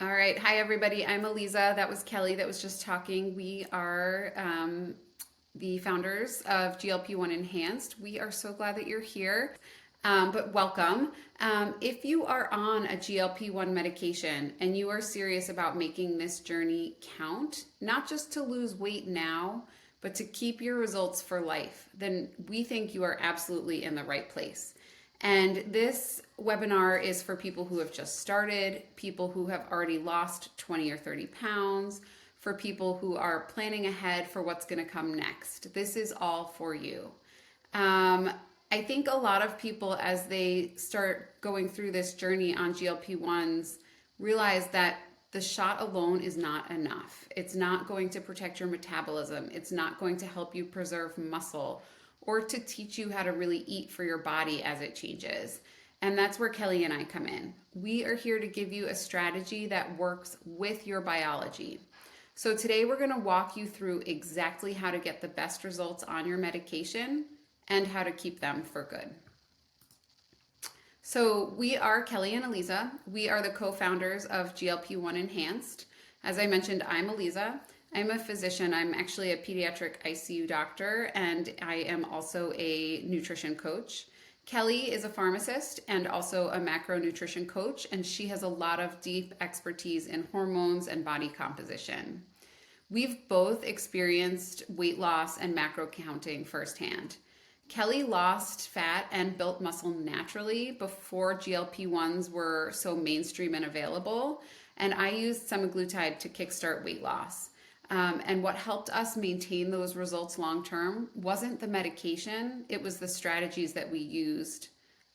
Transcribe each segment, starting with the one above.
All right. Hi, everybody. I'm Eliza. That was Kelly that was just talking. We are the founders of GLP-1 Enhanced. We are so glad that you're here, but welcome. If you are on a GLP-1 medication and you are serious about making this journey count, not just to lose weight now, but to keep your results for life, then we think you are absolutely in the right place. And this webinar is for people who have just started, people who have already lost 20 or 30 pounds, for people who are planning ahead for what's going to come next. This is all for you. I think a lot of people, as they start going through this journey on GLP-1s, realize that the shot alone is not enough. It's not going to protect your metabolism. It's not going to help you preserve muscle or to teach you how to really eat for your body as it changes. And that's where Kelly and I come in. We are here to give you a strategy that works with your biology. So today we're going to walk you through exactly how to get the best results on your medication and how to keep them for good. So we are Kelly and Eliza. We are the co-founders of GLP-1 Enhanced. As I mentioned, I'm Eliza. I'm a physician. I'm actually a pediatric ICU doctor, and I am also a nutrition coach. Kelly is a pharmacist and also a macronutrition coach, and she has a lot of deep expertise in hormones and body composition. We've both experienced weight loss and macro counting firsthand. Kelly lost fat and built muscle naturally before GLP-1s were so mainstream and available, and I used semaglutide to kickstart weight loss. And what helped us maintain those results long term wasn't the medication, it was the strategies that we used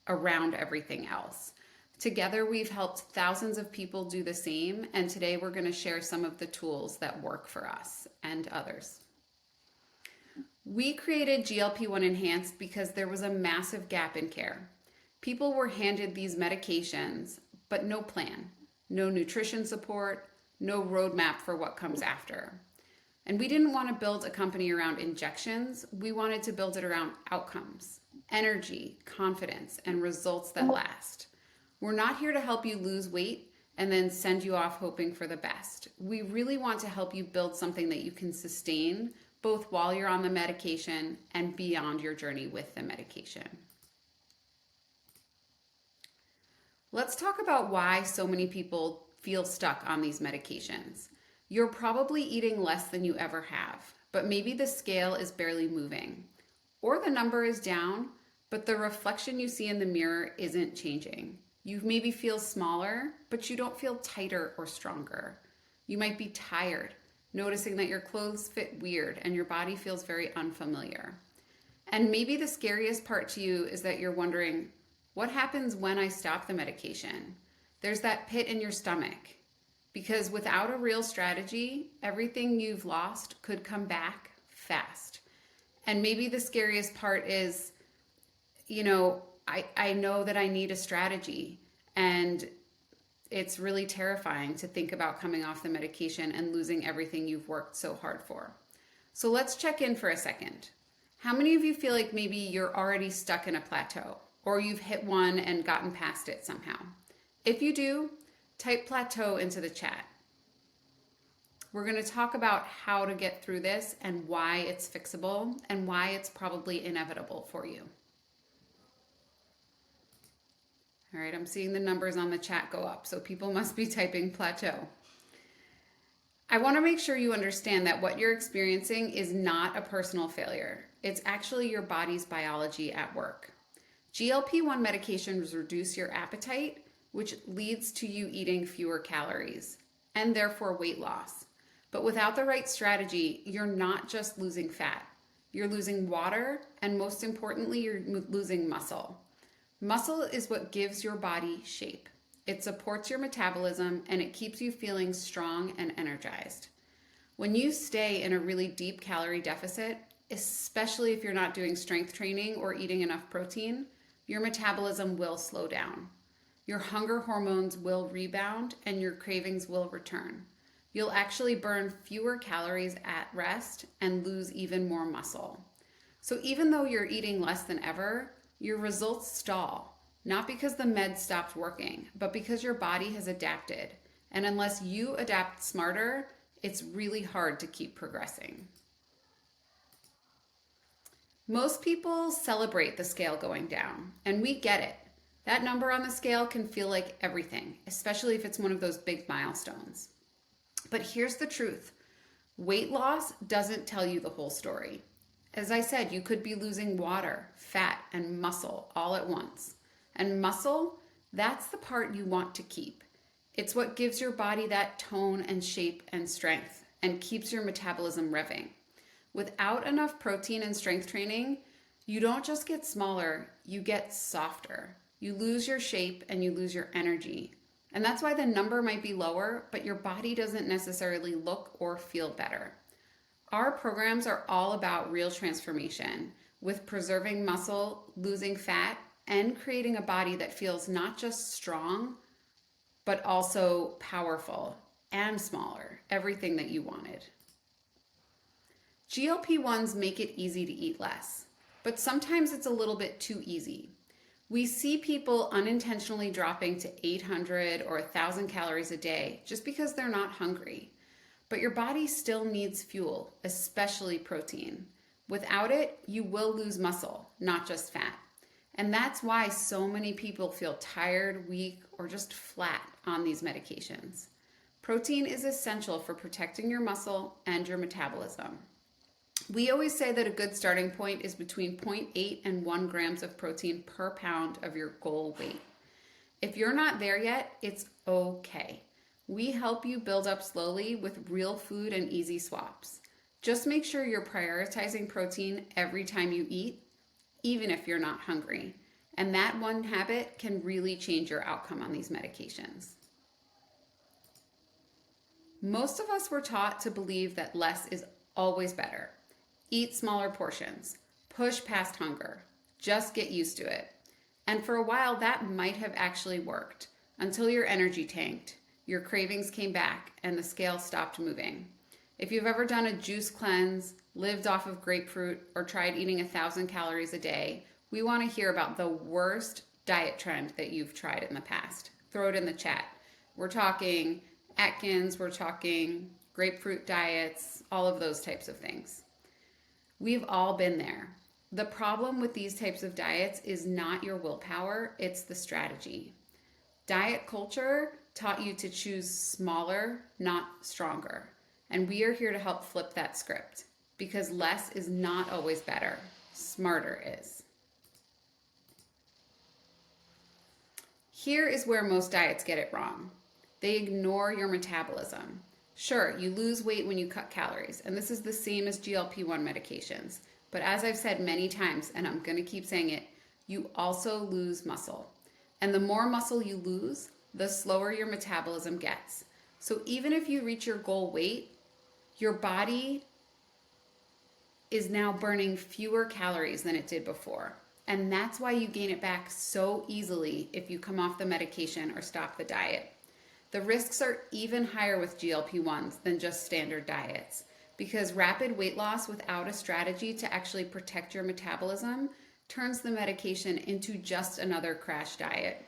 around everything else. Together, we've helped thousands of people do the same, and today we're going to share some of the tools that work for us and others. We created GLP-1 Enhanced because there was a massive gap in care. People were handed these medications, but no plan, no nutrition support, no roadmap for what comes after. And we didn't want to build a company around injections. We wanted to build it around outcomes, energy, confidence, and results that last. We're not here to help you lose weight and then send you off hoping for the best. We really want to help you build something that you can sustain both while you're on the medication and beyond your journey with the medication. Let's talk about why so many people feel stuck on these medications. You're probably eating less than you ever have, but maybe the scale is barely moving. Or the number is down, but the reflection you see in the mirror isn't changing. You maybe feel smaller, but you don't feel tighter or stronger. You might be tired, noticing that your clothes fit weird and your body feels very unfamiliar. And maybe the scariest part to you is that you're wondering, what happens when I stop the medication? There's that pit in your stomach. Because without a real strategy, everything you've lost could come back fast. And maybe the scariest part is, I know that I need a strategy, and it's really terrifying to think about coming off the medication and losing everything you've worked so hard for. So let's check in for a second. How many of you feel like maybe you're already stuck in a plateau, or you've hit one and gotten past it somehow? If you do, type plateau into the chat. We're going to talk about how to get through this and why it's fixable and why it's probably inevitable for you. All right, I'm seeing the numbers on the chat go up, so people must be typing plateau. I want to make sure you understand that what you're experiencing is not a personal failure. It's actually your body's biology at work. GLP-1 medications reduce your appetite, which leads to you eating fewer calories and therefore weight loss. But without the right strategy, you're not just losing fat. You're losing water, and most importantly, you're losing muscle. Muscle is what gives your body shape. It supports your metabolism, and it keeps you feeling strong and energized. When you stay in a really deep calorie deficit, especially if you're not doing strength training or eating enough protein, your metabolism will slow down. Your hunger hormones will rebound and your cravings will return. You'll actually burn fewer calories at rest and lose even more muscle. So even though you're eating less than ever, your results stall, not because the med stopped working, but because your body has adapted And unless you adapt smarter, it's really hard to keep progressing. Most people celebrate the scale going down, and we get it. That number on the scale can feel like everything, especially if it's one of those big milestones. But here's the truth. Weight loss doesn't tell you the whole story. As I said, you could be losing water, fat, and muscle all at once. And muscle, that's the part you want to keep. It's what gives your body that tone and shape and strength and keeps your metabolism revving. Without enough protein and strength training, you don't just get smaller, you get softer. You lose your shape and you lose your energy. And that's why the number might be lower, but your body doesn't necessarily look or feel better. Our programs are all about real transformation with preserving muscle, losing fat, and creating a body that feels not just strong, but also powerful and smaller, everything that you wanted. GLP-1s make it easy to eat less, but sometimes it's a little bit too easy. We see people unintentionally dropping to 800 or 1,000 calories a day just because they're not hungry. But your body still needs fuel, especially protein. Without it, you will lose muscle, not just fat. And that's why so many people feel tired, weak, or just flat on these medications. Protein is essential for protecting your muscle and your metabolism. We always say that a good starting point is between 0.8 and 1 grams of protein per pound of your goal weight. If you're not there yet, it's okay. We help you build up slowly with real food and easy swaps. Just make sure you're prioritizing protein every time you eat, even if you're not hungry. And that one habit can really change your outcome on these medications. Most of us were taught to believe that less is always better. Eat smaller portions, push past hunger, just get used to it. And for a while that might have actually worked until your energy tanked, your cravings came back, and the scale stopped moving. If you've ever done a juice cleanse, lived off of grapefruit, or tried eating 1,000 calories a day, we want to hear about the worst diet trend that you've tried in the past. Throw it in the chat. We're talking Atkins, we're talking grapefruit diets, all of those types of things. We've all been there. The problem with these types of diets is not your willpower, it's the strategy. Diet culture taught you to choose smaller, not stronger. And we are here to help flip that script because less is not always better. Smarter is. Here is where most diets get it wrong. They ignore your metabolism. Sure, you lose weight when you cut calories, and this is the same as GLP-1 medications. But as I've said many times, and I'm going to keep saying it, you also lose muscle. And the more muscle you lose, the slower your metabolism gets. So even if you reach your goal weight, your body is now burning fewer calories than it did before. And that's why you gain it back so easily if you come off the medication or stop the diet. The risks are even higher with GLP-1s than just standard diets because rapid weight loss without a strategy to actually protect your metabolism turns the medication into just another crash diet.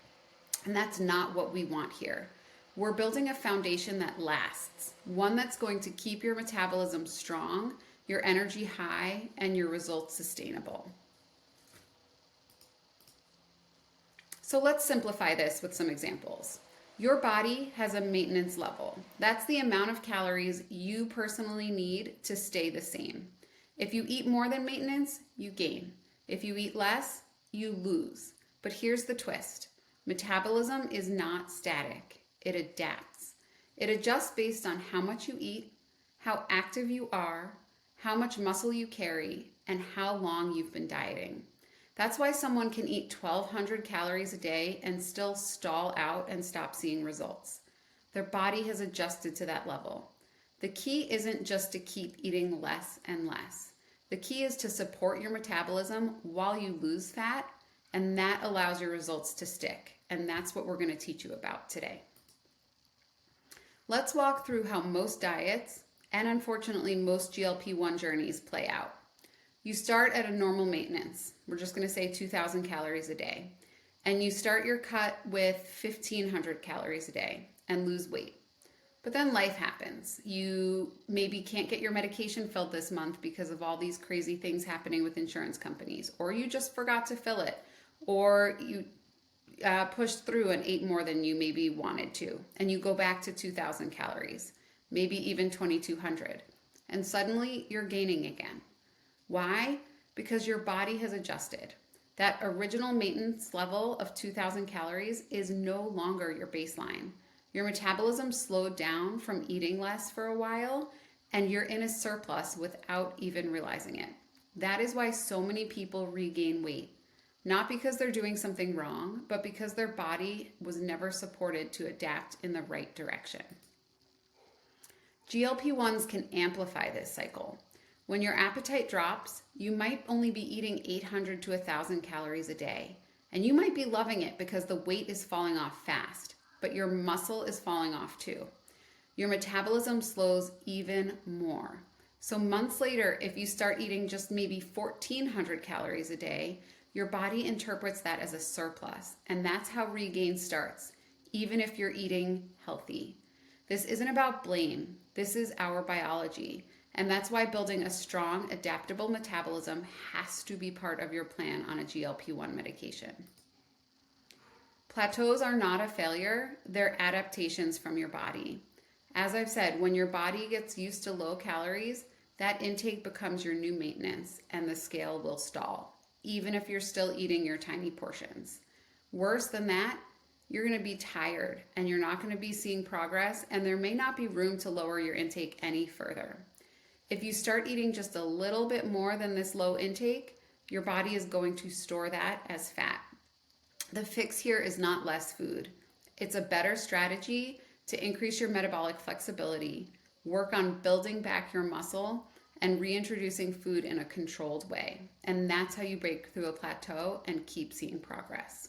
And that's not what we want here. We're building a foundation that lasts, one that's going to keep your metabolism strong, your energy high, and your results sustainable. So let's simplify this with some examples. Your body has a maintenance level. That's the amount of calories you personally need to stay the same. If you eat more than maintenance, you gain. If you eat less, you lose. But here's the twist. Metabolism is not static. It adapts. It adjusts based on how much you eat, how active you are, how much muscle you carry, and how long you've been dieting. That's why someone can eat 1,200 calories a day and still stall out and stop seeing results. Their body has adjusted to that level. The key isn't just to keep eating less and less. The key is to support your metabolism while you lose fat, and that allows your results to stick. And that's what we're going to teach you about today. Let's walk through how most diets, and unfortunately most GLP-1 journeys, play out. You start at a normal maintenance. We're just going to say 2,000 calories a day. And you start your cut with 1,500 calories a day and lose weight. But then life happens. You maybe can't get your medication filled this month because of all these crazy things happening with insurance companies, or you just forgot to fill it, or you pushed through and ate more than you maybe wanted to, and you go back to 2,000 calories, maybe even 2,200, and suddenly you're gaining again. Why? Because your body has adjusted. That original maintenance level of 2,000 calories is no longer your baseline. Your metabolism slowed down from eating less for a while, and you're in a surplus without even realizing it. That is why so many people regain weight. Not because they're doing something wrong, but because their body was never supported to adapt in the right direction. GLP-1s can amplify this cycle. When your appetite drops, you might only be eating 800 to 1,000 calories a day, and you might be loving it because the weight is falling off fast, but your muscle is falling off too. Your metabolism slows even more. So months later, if you start eating just maybe 1,400 calories a day, your body interprets that as a surplus, and that's how regain starts, even if you're eating healthy. This isn't about blame. This is our biology, and that's why building a strong, adaptable metabolism has to be part of your plan on a GLP-1 medication. Plateaus are not a failure, they're adaptations from your body. As I've said, when your body gets used to low calories, that intake becomes your new maintenance and the scale will stall, even if you're still eating your tiny portions. Worse than that, you're going to be tired and you're not going to be seeing progress, and there may not be room to lower your intake any further. If you start eating just a little bit more than this low intake, your body is going to store that as fat. The fix here is not less food. It's a better strategy to increase your metabolic flexibility, work on building back your muscle, and reintroducing food in a controlled way. And that's how you break through a plateau and keep seeing progress.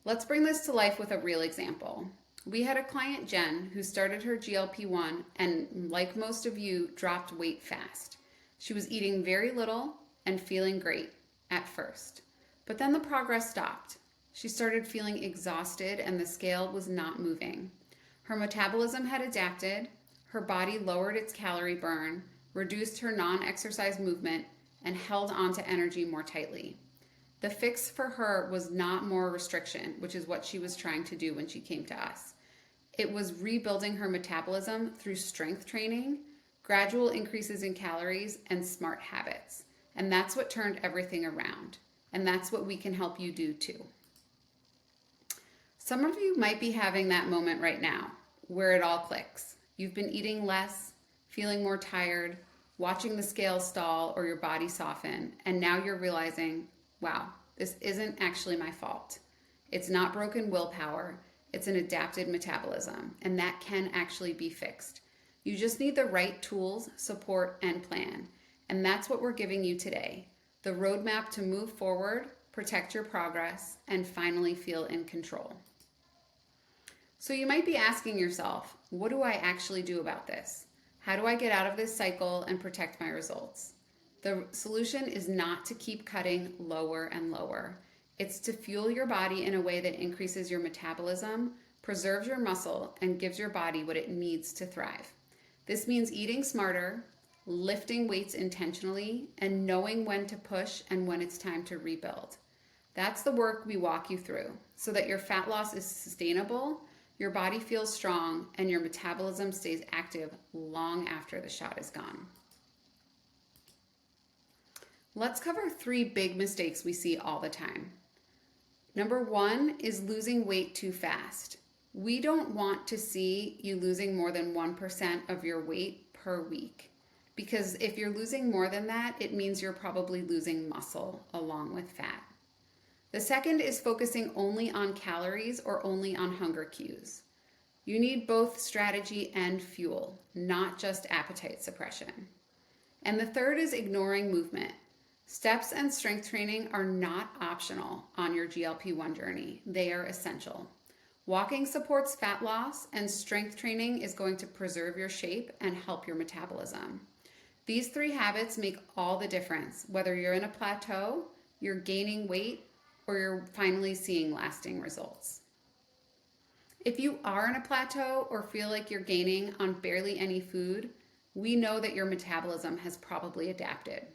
Let's bring this to life with a real example. We had a client, Jen, who started her GLP-1 and, like most of you, dropped weight fast. She was eating very little and feeling great at first. But then the progress stopped. She started feeling exhausted and the scale was not moving. Her metabolism had adapted, her body lowered its calorie burn, reduced her non-exercise movement, and held onto energy more tightly. The fix for her was not more restriction, which is what she was trying to do when she came to us. It was rebuilding her metabolism through strength training, gradual increases in calories, and smart habits. And that's what turned everything around. And that's what we can help you do too. Some of you might be having that moment right now where it all clicks. You've been eating less, feeling more tired, watching the scale stall or your body soften, and now you're realizing, wow, this isn't actually my fault. It's not broken willpower, it's an adapted metabolism, and that can actually be fixed. You just need the right tools, support, and plan. And that's what we're giving you today. The roadmap to move forward, protect your progress, and finally feel in control. So you might be asking yourself, what do I actually do about this? How do I get out of this cycle and protect my results? The solution is not to keep cutting lower and lower. It's to fuel your body in a way that increases your metabolism, preserves your muscle, and gives your body what it needs to thrive. This means eating smarter, lifting weights intentionally, and knowing when to push and when it's time to rebuild. That's the work we walk you through so that your fat loss is sustainable, your body feels strong, and your metabolism stays active long after the shot is gone. Let's cover 3 big mistakes we see all the time. Number 1 is losing weight too fast. We don't want to see you losing more than 1% of your weight per week, because if you're losing more than that, it means you're probably losing muscle along with fat. The second is focusing only on calories or only on hunger cues. You need both strategy and fuel, not just appetite suppression. And the third is ignoring movement. Steps and strength training are not optional on your GLP-1 journey. They are essential. Walking supports fat loss, and strength training is going to preserve your shape and help your metabolism. These 3 habits make all the difference, whether you're in a plateau, you're gaining weight, or you're finally seeing lasting results. If you are in a plateau or feel like you're gaining on barely any food, we know that your metabolism has probably adapted.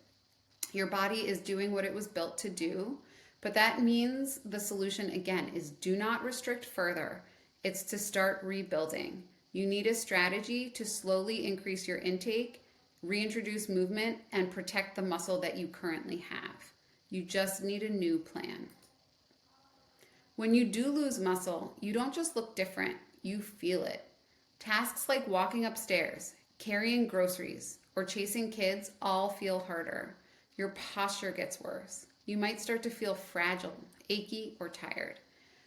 Your body is doing what it was built to do, but that means the solution again is do not restrict further. It's to start rebuilding. You need a strategy to slowly increase your intake, reintroduce movement, and protect the muscle that you currently have. You just need a new plan. When you do lose muscle, you don't just look different, you feel it. Tasks like walking upstairs, carrying groceries, or chasing kids all feel harder. Your posture gets worse. You might start to feel fragile, achy, or tired.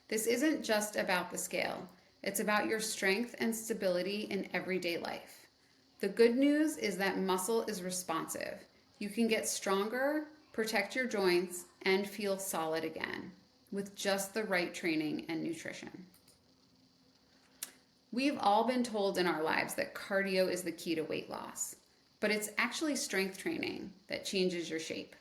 This isn't just about the scale. It's about your strength and stability in everyday life. The good news is that muscle is responsive. You can get stronger, protect your joints, and feel solid again with just the right training and nutrition. We've all been told in our lives that cardio is the key to weight loss, but it's actually strength training that changes your shape.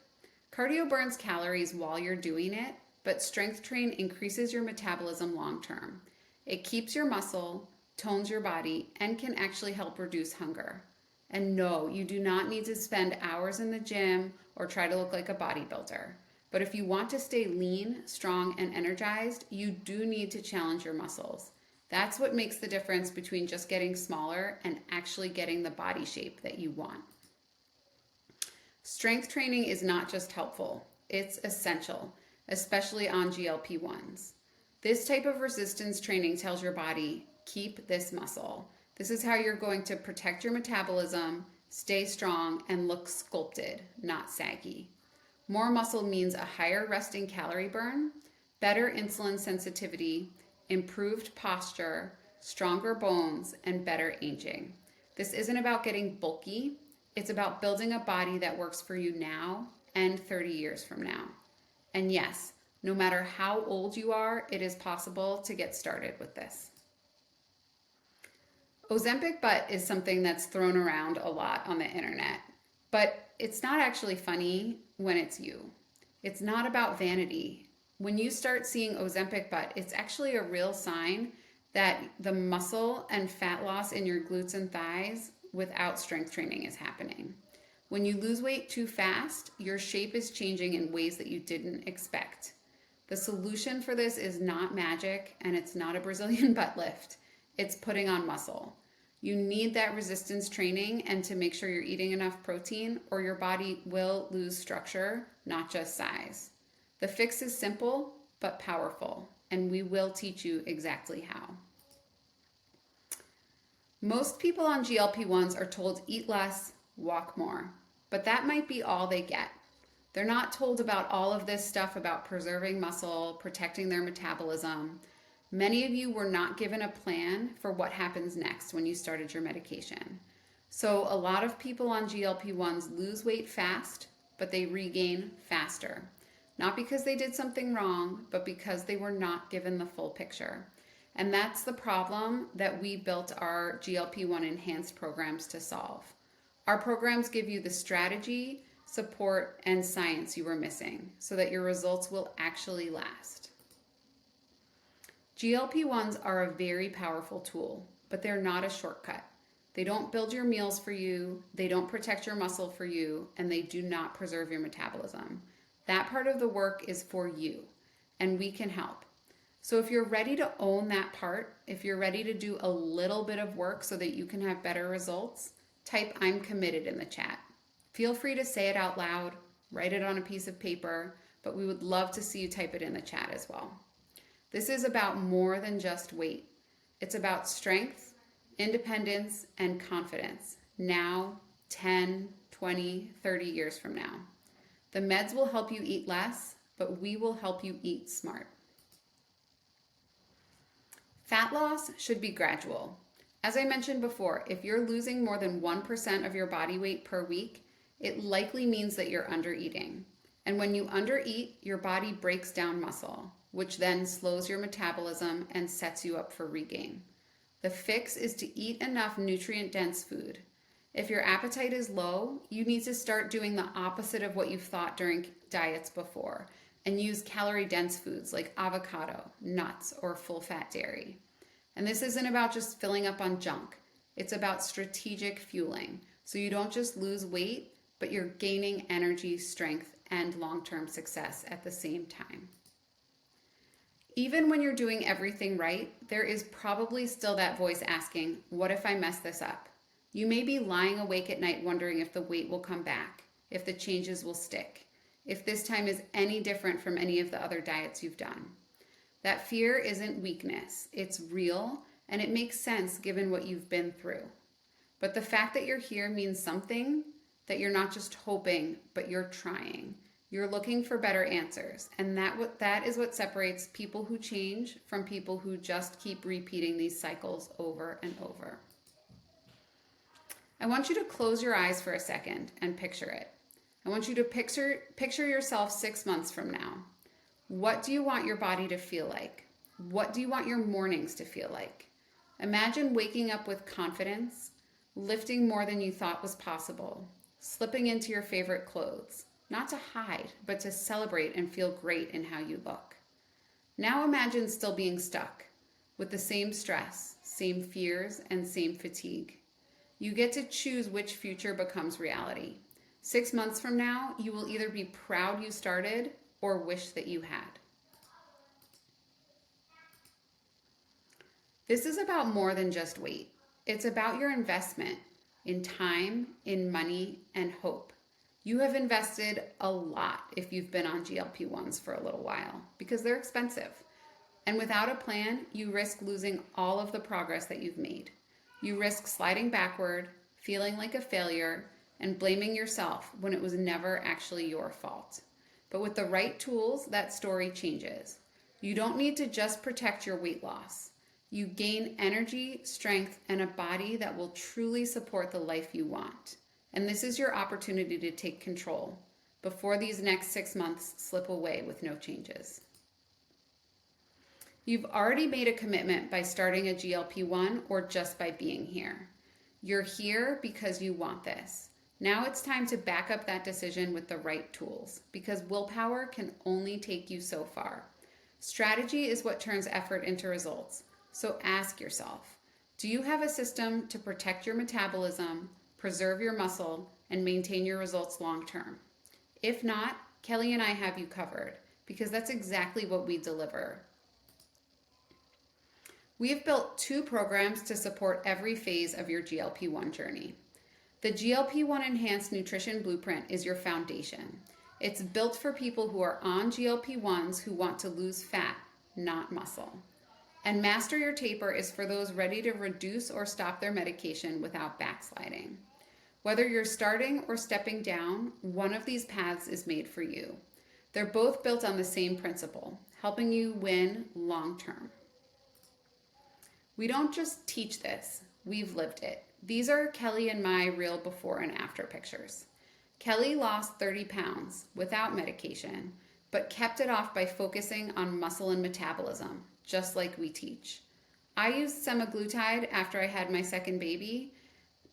Cardio burns calories while you're doing it, but strength train increases your metabolism long term. It keeps your muscle, tones your body, and can actually help reduce hunger. And no, you do not need to spend hours in the gym or try to look like a bodybuilder. But if you want to stay lean, strong, and energized, you do need to challenge your muscles. That's what makes the difference between just getting smaller and actually getting the body shape that you want. Strength training is not just helpful, it's essential, especially on GLP-1s. This type of resistance training tells your body, keep this muscle. This is how you're going to protect your metabolism, stay strong, and look sculpted, not saggy. More muscle means a higher resting calorie burn, better insulin sensitivity, improved posture, stronger bones, and better aging. This isn't about getting bulky. It's about building a body that works for you now and 30 years from now. And yes, no matter how old you are, it is possible to get started with this. Ozempic butt is something that's thrown around a lot on the internet, but it's not actually funny when it's you. It's not about vanity. When you start seeing Ozempic butt, it's actually a real sign that the muscle and fat loss in your glutes and thighs without strength training is happening. When you lose weight too fast, your shape is changing in ways that you didn't expect. The solution for this is not magic, and it's not a Brazilian butt lift. It's putting on muscle. You need that resistance training and to make sure you're eating enough protein, or your body will lose structure, not just size. The fix is simple but powerful, and we will teach you exactly how. Most people on GLP-1s are told eat less, walk more, but that might be all they get. They're not told about all of this stuff about preserving muscle, protecting their metabolism. Many of you were not given a plan for what happens next when you started your medication. So a lot of people on GLP-1s lose weight fast, but they regain faster. Not because they did something wrong, but because they were not given the full picture. And that's the problem that we built our GLP-1 enhanced programs to solve. Our programs give you the strategy, support, and science you were missing so that your results will actually last. GLP-1s are a very powerful tool, but they're not a shortcut. They don't build your meals for you, they don't protect your muscle for you, and they do not preserve your metabolism. That part of the work is for you, and we can help. So if you're ready to own that part, if you're ready to do a little bit of work so that you can have better results, type "I'm committed" in the chat. Feel free to say it out loud, write it on a piece of paper, but we would love to see you type it in the chat as well. This is about more than just weight. It's about strength, independence, and confidence now, 10, 20, 30 years from now. The meds will help you eat less, but we will help you eat smart. Fat loss should be gradual. As I mentioned before, if you're losing more than 1% of your body weight per week, it likely means that you're undereating. And when you undereat, your body breaks down muscle, which then slows your metabolism and sets you up for regain. The fix is to eat enough nutrient-dense food. If your appetite is low, you need to start doing the opposite of what you've thought during diets before and use calorie-dense foods like avocado, nuts, or full-fat dairy. And this isn't about just filling up on junk. It's about strategic fueling. So you don't just lose weight, but you're gaining energy, strength, and long-term success at the same time. Even when you're doing everything right, there is probably still that voice asking, what if I mess this up? You may be lying awake at night wondering if the weight will come back, if the changes will stick, if this time is any different from any of the other diets you've done. That fear isn't weakness, it's real, and it makes sense given what you've been through. But the fact that you're here means something, that you're not just hoping, but you're trying. You're looking for better answers, and that is what separates people who change from people who just keep repeating these cycles over and over. I want you to close your eyes for a second and picture it. I want you to picture yourself 6 months from now. What do you want your body to feel like? What do you want your mornings to feel like? Imagine waking up with confidence, lifting more than you thought was possible, slipping into your favorite clothes, not to hide, but to celebrate and feel great in how you look. Now imagine still being stuck with the same stress, same fears, and same fatigue. You get to choose which future becomes reality. 6 months from now, you will either be proud you started or wish that you had. This is about more than just weight. It's about your investment in time, in money, and hope. You have invested a lot if you've been on GLP-1s for a little while because they're expensive. And without a plan, you risk losing all of the progress that you've made. You risk sliding backward, feeling like a failure, and blaming yourself when it was never actually your fault. But with the right tools, that story changes. You don't need to just protect your weight loss. You gain energy, strength, and a body that will truly support the life you want. And this is your opportunity to take control before these next 6 months slip away with no changes. You've already made a commitment by starting a GLP-1 or just by being here. You're here because you want this. Now it's time to back up that decision with the right tools because willpower can only take you so far. Strategy is what turns effort into results. So ask yourself, do you have a system to protect your metabolism, preserve your muscle, and maintain your results long term? If not, Kelly and I have you covered because that's exactly what we deliver. We have built 2 programs to support every phase of your GLP-1 journey. The GLP-1 Enhanced Nutrition Blueprint is your foundation. It's built for people who are on GLP-1s who want to lose fat, not muscle. And Master Your Taper is for those ready to reduce or stop their medication without backsliding. Whether you're starting or stepping down, one of these paths is made for you. They're both built on the same principle, helping you win long term. We don't just teach this, we've lived it. These are Kelly and my real before and after pictures. Kelly lost 30 pounds without medication, but kept it off by focusing on muscle and metabolism, just like we teach. I used semaglutide after I had my second baby,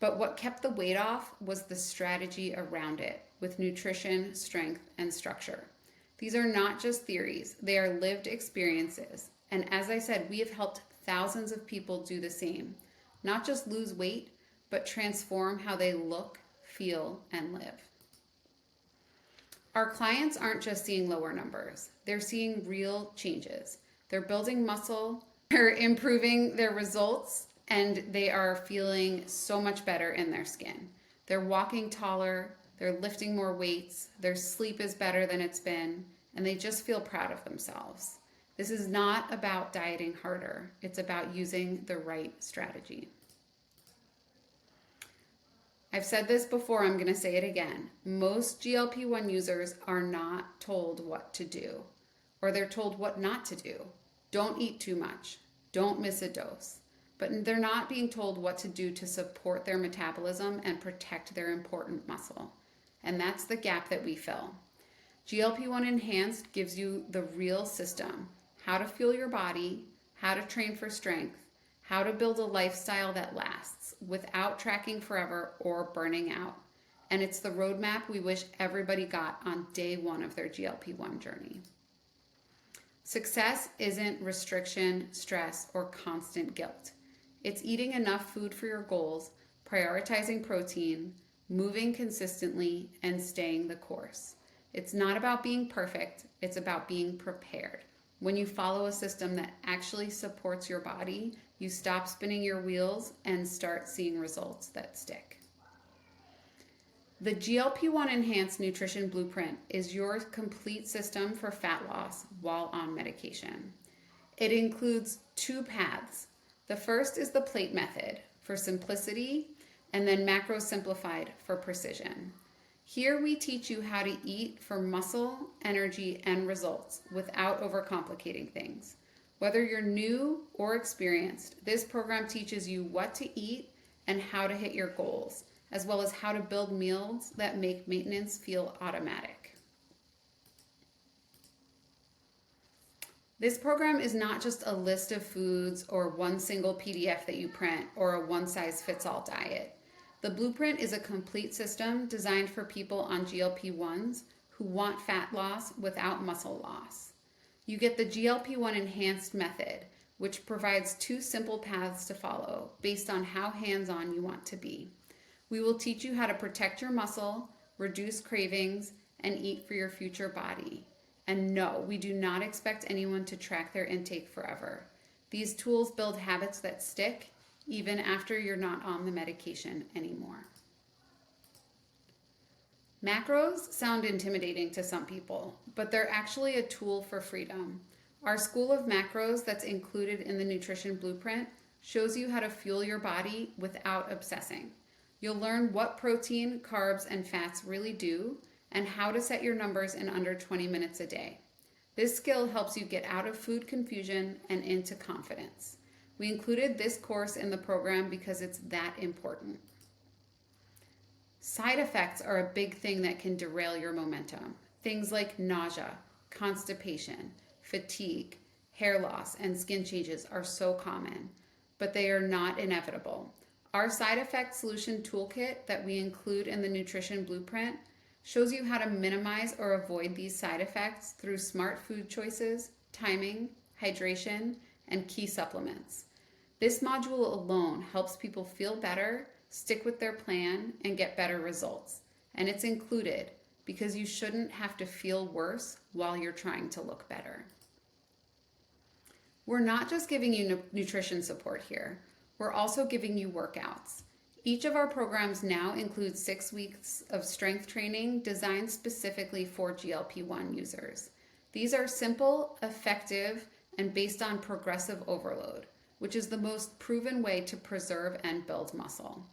but what kept the weight off was the strategy around it with nutrition, strength, and structure. These are not just theories, they are lived experiences. And as I said, we have helped thousands of people do the same. Not just lose weight, but transform how they look, feel, and live. Our clients aren't just seeing lower numbers. They're seeing real changes. They're building muscle, they're improving their results, and they are feeling so much better in their skin. They're walking taller, they're lifting more weights, their sleep is better than it's been, and they just feel proud of themselves. This is not about dieting harder. It's about using the right strategy. I've said this before, I'm going to say it again. Most GLP-1 users are not told what to do, or they're told what not to do. Don't eat too much. Don't miss a dose. But they're not being told what to do to support their metabolism and protect their important muscle. And that's the gap that we fill. GLP-1 Enhanced gives you the real system, how to fuel your body, how to train for strength, how to build a lifestyle that lasts without tracking forever or burning out. And it's the roadmap we wish everybody got on day 1 of their GLP-1 journey. Success isn't restriction, stress, or constant guilt. It's eating enough food for your goals, prioritizing protein, moving consistently, and staying the course. It's not about being perfect, it's about being prepared. When you follow a system that actually supports your body, you stop spinning your wheels and start seeing results that stick. The GLP-1 Enhanced Nutrition Blueprint is your complete system for fat loss while on medication. It includes 2 paths. The first is the plate method for simplicity, and then macro simplified for precision. Here we teach you how to eat for muscle, energy, and results without overcomplicating things. Whether you're new or experienced, this program teaches you what to eat and how to hit your goals, as well as how to build meals that make maintenance feel automatic. This program is not just a list of foods or one single PDF that you print or a one-size-fits-all diet. The blueprint is a complete system designed for people on GLP-1s who want fat loss without muscle loss. You get the GLP-1 Enhanced method, which provides 2 simple paths to follow based on how hands-on you want to be. We will teach you how to protect your muscle, reduce cravings, and eat for your future body. And no, we do not expect anyone to track their intake forever. These tools build habits that stick even after you're not on the medication anymore. Macros sound intimidating to some people, but they're actually a tool for freedom. Our school of macros that's included in the nutrition blueprint shows you how to fuel your body without obsessing. You'll learn what protein, carbs, and fats really do and how to set your numbers in under 20 minutes a day. This skill helps you get out of food confusion and into confidence. We included this course in the program because it's that important. Side effects are a big thing that can derail your momentum. Things like nausea, constipation, fatigue, hair loss, and skin changes are so common, but they are not inevitable. Our side effect solution toolkit that we include in the nutrition blueprint shows you how to minimize or avoid these side effects through smart food choices, timing, hydration, and key supplements. This module alone helps people feel better, stick with their plan, and get better results. And it's included because you shouldn't have to feel worse while you're trying to look better. We're not just giving you nutrition support here. We're also giving you workouts. Each of our programs now includes 6 weeks of strength training designed specifically for GLP-1 users. These are simple, effective, and based on progressive overload, which is the most proven way to preserve and build muscle.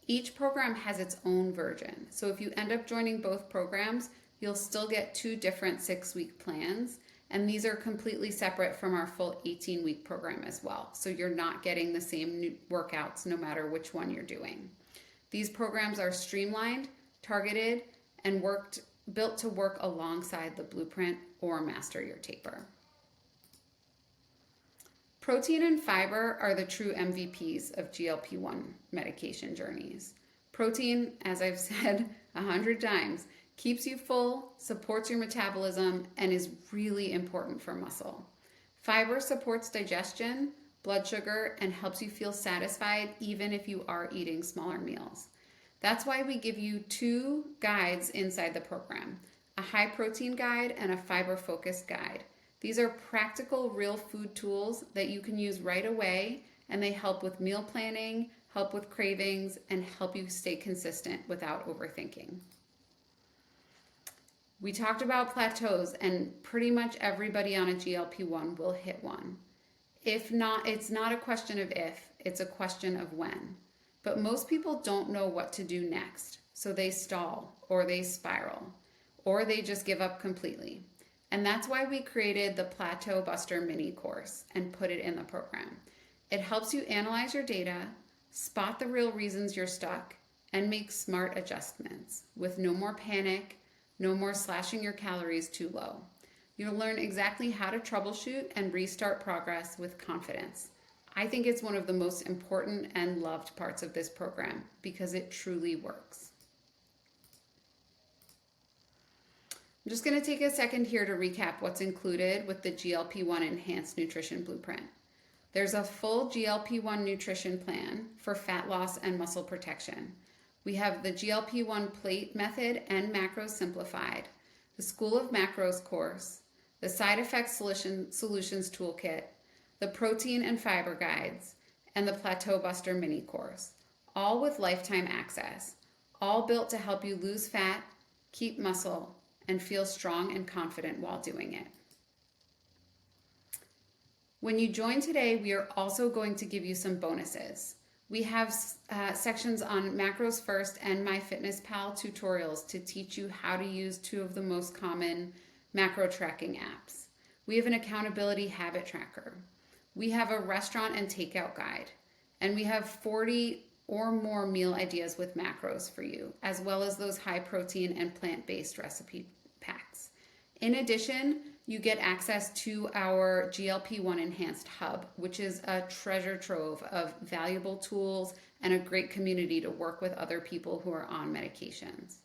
Each program has its own version, so if you end up joining both programs, you'll still get 2 different 6-week plans, and these are completely separate from our full 18-week program as well, so you're not getting the same workouts no matter which one you're doing. These programs are streamlined, targeted, and built to work alongside the blueprint or master your taper. Protein and fiber are the true MVPs of GLP-1 medication journeys. Protein, as I've said 100 times, keeps you full, supports your metabolism, and is really important for muscle. Fiber supports digestion, blood sugar, and helps you feel satisfied even if you are eating smaller meals. That's why we give you 2 guides inside the program, a high protein guide and a fiber focused guide. These are practical, real food tools that you can use right away, and they help with meal planning, help with cravings, and help you stay consistent without overthinking. We talked about plateaus, and pretty much everybody on a GLP-1 will hit one. If not, it's not a question of if, it's a question of when. But most people don't know what to do next, so they stall, or they spiral, or they just give up completely. And that's why we created the Plateau Buster mini course and put it in the program. It helps you analyze your data, spot the real reasons you're stuck, and make smart adjustments with no more panic, no more slashing your calories too low. You'll learn exactly how to troubleshoot and restart progress with confidence. I think it's one of the most important and loved parts of this program because it truly works. I'm just going to take a second here to recap what's included with the GLP-1 Enhanced Nutrition Blueprint. There's a full GLP-1 nutrition plan for fat loss and muscle protection. We have the GLP-1 plate method and macros simplified, the School of Macros course, the side effects solutions toolkit, the protein and fiber guides, and the Plateau Buster mini course, all with lifetime access, all built to help you lose fat, keep muscle, and feel strong and confident while doing it. When you join today, we are also going to give you some bonuses. We have sections on Macros First and MyFitnessPal tutorials to teach you how to use two of the most common macro tracking apps. We have an accountability habit tracker. We have a restaurant and takeout guide. And we have 40 or more meal ideas with macros for you, as well as those high protein and plant-based recipe packs. In addition, you get access to our GLP-1 Enhanced Hub, which is a treasure trove of valuable tools and a great community to work with other people who are on medications.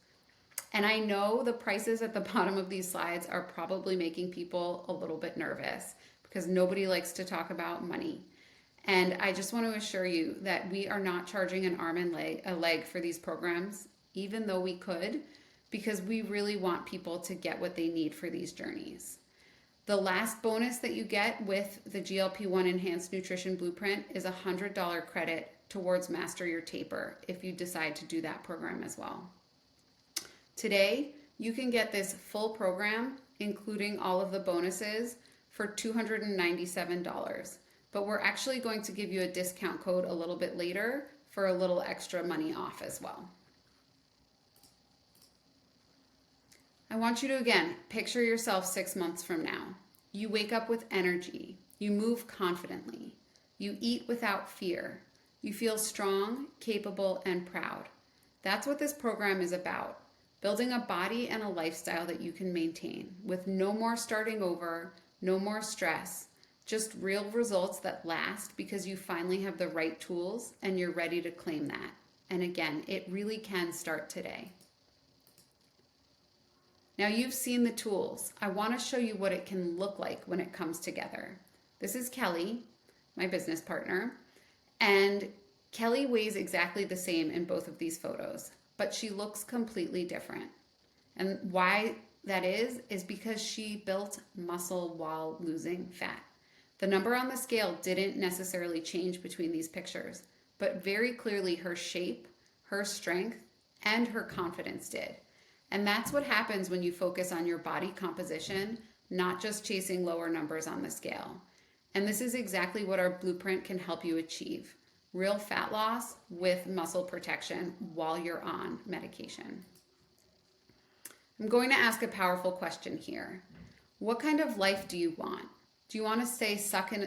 And I know the prices at the bottom of these slides are probably making people a little bit nervous because nobody likes to talk about money. And I just want to assure you that we are not charging an arm and a leg for these programs, even though we could, because we really want people to get what they need for these journeys. The last bonus that you get with the GLP-1 Enhanced Nutrition Blueprint is a $100 credit towards Master Your Taper if you decide to do that program as well. Today, you can get this full program, including all of the bonuses, for $297. But we're actually going to give you a discount code a little bit later for a little extra money off as well. I want you to, again, picture yourself 6 months from now. You wake up with energy. You move confidently. You eat without fear. You feel strong, capable, and proud. That's what this program is about. Building a body and a lifestyle that you can maintain with no more starting over, no more stress, just real results that last because you finally have the right tools and you're ready to claim that. And again, it really can start today. Now you've seen the tools. I want to show you what it can look like when it comes together. This is Kelly, my business partner, and Kelly weighs exactly the same in both of these photos, but she looks completely different. And why that is because she built muscle while losing fat. The number on the scale didn't necessarily change between these pictures, but very clearly her shape, her strength, and her confidence did. And that's what happens when you focus on your body composition, not just chasing lower numbers on the scale. And this is exactly what our blueprint can help you achieve. Real fat loss with muscle protection while you're on medication. I'm going to ask a powerful question here. What kind of life do you want? Do you want to stay stuck in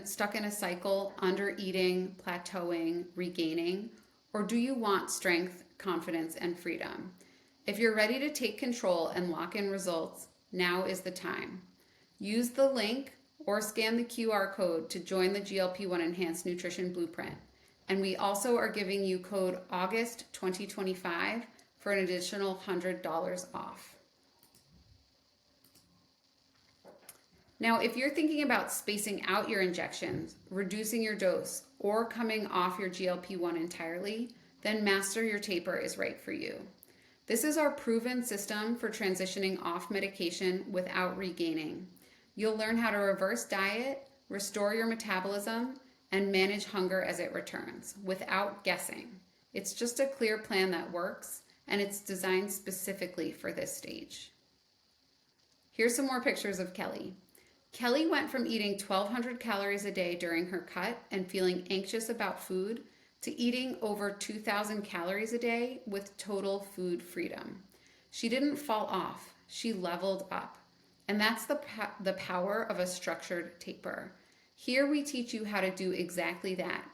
a cycle, under eating, plateauing, regaining? Or do you want strength, confidence, and freedom? If you're ready to take control and lock in results, now is the time. Use the link or scan the QR code to join the GLP-1 Enhanced Nutrition Blueprint. And we also are giving you code August 2025 for an additional $100 off. Now, if you're thinking about spacing out your injections, reducing your dose, or coming off your GLP-1 entirely, then Master Your Taper is right for you. This is our proven system for transitioning off medication without regaining. You'll learn how to reverse diet, restore your metabolism, and manage hunger as it returns without guessing. It's just a clear plan that works, and it's designed specifically for this stage. Here's some more pictures of Kelly. Kelly went from eating 1,200 calories a day during her cut and feeling anxious about food to eating over 2,000 calories a day with total food freedom. She didn't fall off, she leveled up. And that's the power of a structured taper. Here we teach you how to do exactly that,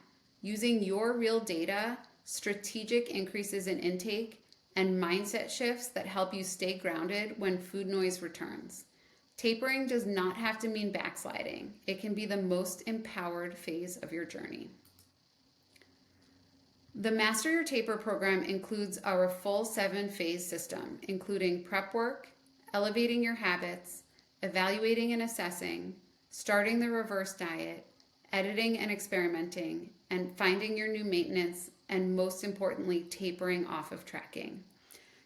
using your real data, strategic increases in intake, and mindset shifts that help you stay grounded when food noise returns. Tapering does not have to mean backsliding. It can be the most empowered phase of your journey. The Master Your Taper program includes our full 7-phase system, including prep work, elevating your habits, evaluating and assessing, starting the reverse diet, editing and experimenting, and finding your new maintenance, and most importantly, tapering off of tracking.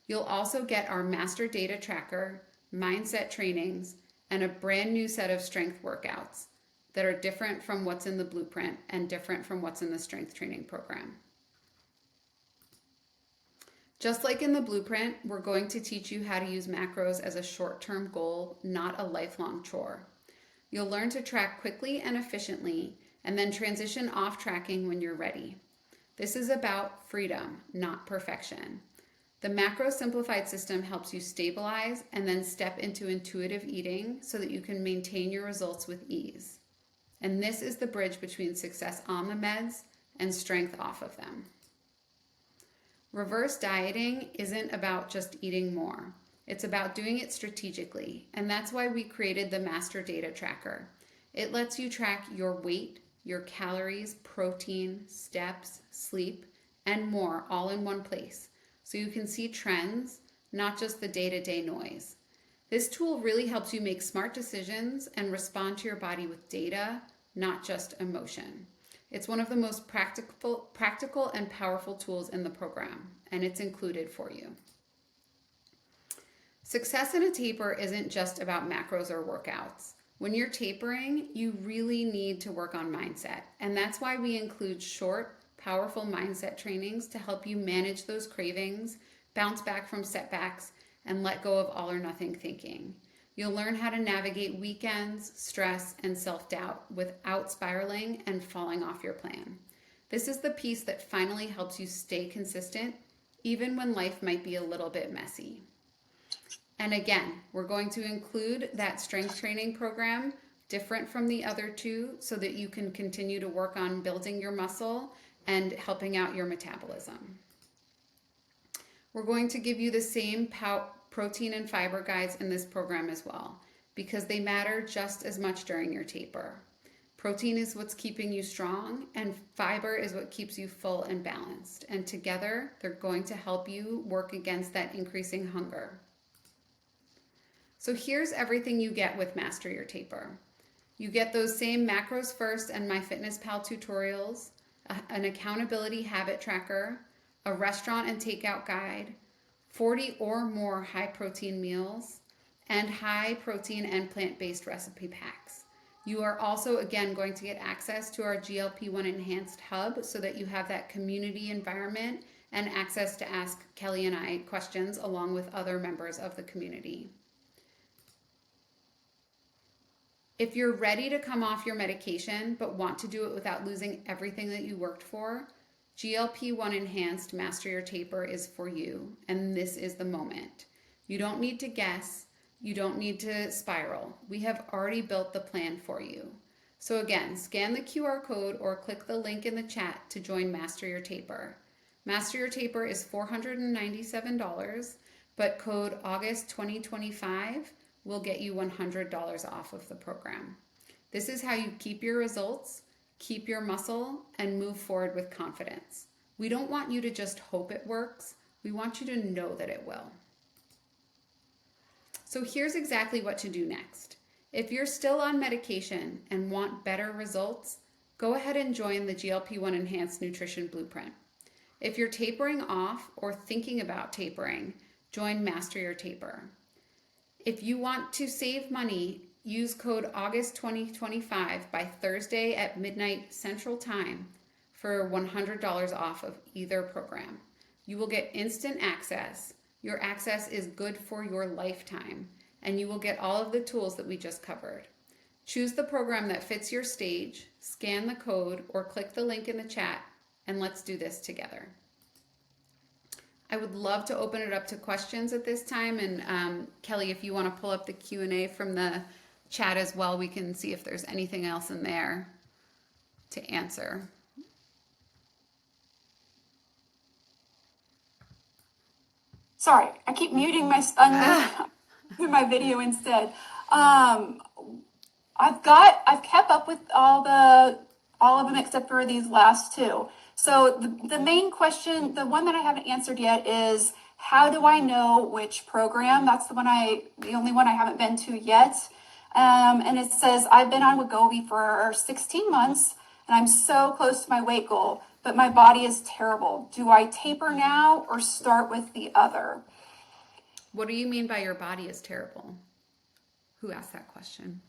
You'll also get our master data tracker, mindset trainings, and a brand new set of strength workouts that are different from what's in the blueprint and different from what's in the strength training program. Just like in the blueprint, we're going to teach you how to use macros as a short-term goal, not a lifelong chore. You'll learn to track quickly and efficiently, and then transition off tracking when you're ready. This is about freedom, not perfection. The macro simplified system helps you stabilize and then step into intuitive eating so that you can maintain your results with ease. And this is the bridge between success on the meds and strength off of them. Reverse dieting isn't about just eating more. It's about doing it strategically, and that's why we created the Master Data Tracker. It lets you track your weight, your calories, protein, steps, sleep, and more all in one place, so you can see trends, not just the day-to-day noise. This tool really helps you make smart decisions and respond to your body with data, not just emotion. It's one of the most practical and powerful tools in the program, and it's included for you. Success in a taper isn't just about macros or workouts. When you're tapering, you really need to work on mindset, and that's why we include short, powerful mindset trainings to help you manage those cravings, bounce back from setbacks, and let go of all or nothing thinking. You'll learn how to navigate weekends, stress, and self-doubt without spiraling and falling off your plan. This is the piece that finally helps you stay consistent, even when life might be a little bit messy. And again, we're going to include that strength training program, different from the other two, so that you can continue to work on building your muscle and helping out your metabolism. We're going to give you the same protein and fiber guides in this program as well, because they matter just as much during your taper. Protein is what's keeping you strong, and fiber is what keeps you full and balanced. And together, they're going to help you work against that increasing hunger. So here's everything you get with Master Your Taper. You get those same macros first and MyFitnessPal tutorials, an accountability habit tracker, a restaurant and takeout guide, 40 or more high protein meals, and high protein and plant-based recipe packs. You are also, again, going to get access to our GLP-1 Enhanced Hub so that you have that community environment and access to ask Kelly and I questions along with other members of the community. If you're ready to come off your medication but want to do it without losing everything that you worked for, GLP-1 Enhanced Master Your Taper is for you, and this is the moment. You don't need to guess. You don't need to spiral. We have already built the plan for you. So again, scan the QR code or click the link in the chat to join Master Your Taper. Master Your Taper is $497, but code August 2025 will get you $100 off of the program. This is how you keep your results, keep your muscle, and move forward with confidence. We don't want you to just hope it works. We want you to know that it will. So here's exactly what to do next. If you're still on medication and want better results, go ahead and join the GLP-1 Enhanced Nutrition Blueprint. If you're tapering off or thinking about tapering, join Master Your Taper. If you want to save money, use code August 2025 by Thursday at midnight Central Time for $100 off of either program. You will get instant access. Your access is good for your lifetime, and you will get all of the tools that we just covered. Choose the program that fits your stage, scan the code, or click the link in the chat, and let's do this together. I would love to open it up to questions at this time, and Kelly, if you want to pull up the Q&A from the chat as well, we can see if there's anything else in there to answer. Sorry, I keep muting my video instead. I've kept up with all of them except for these last two. So the main question, the one that I haven't answered yet, is How do I know which program? That's the only one I haven't been to yet. And it says, I've been on Wegovy for 16 months and I'm so close to my weight goal, but my body is terrible. Do I taper now or start with the other? What do you mean by your body is terrible? Who asked that question?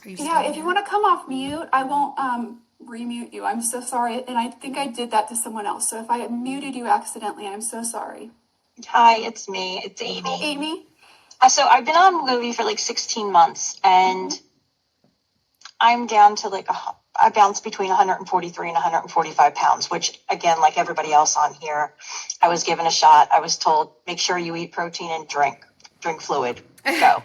Are you Yeah, still if you here? want to come off mute, I won't remute you. I'm so sorry. And I think I did that to someone else. So if I muted you accidentally, I'm so sorry. Hi, it's me. It's Hi, Amy. Amy. So I've been on Wegovy for like 16 months, and I'm down to I bounce between 143 and 145 pounds, which again, like everybody else on here, I was given a shot. I was told, make sure you eat protein and drink fluid. Go.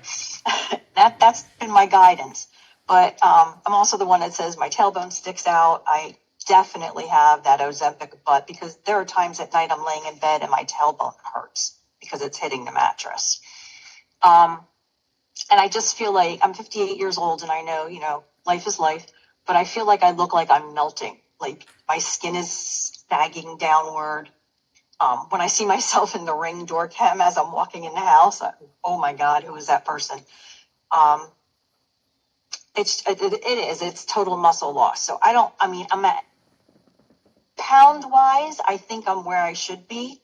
That's been my guidance. But I'm also the one that says my tailbone sticks out. I definitely have that Ozempic butt because there are times at night I'm laying in bed and my tailbone hurts because it's hitting the mattress. And I just feel like I'm 58 years old and I know, life is life, but I feel like I look like I'm melting. Like my skin is sagging downward. When I see myself in the Ring door cam as I'm walking in the house, oh my God, who is that person? It's total muscle loss. So I'm at pound wise, I think I'm where I should be,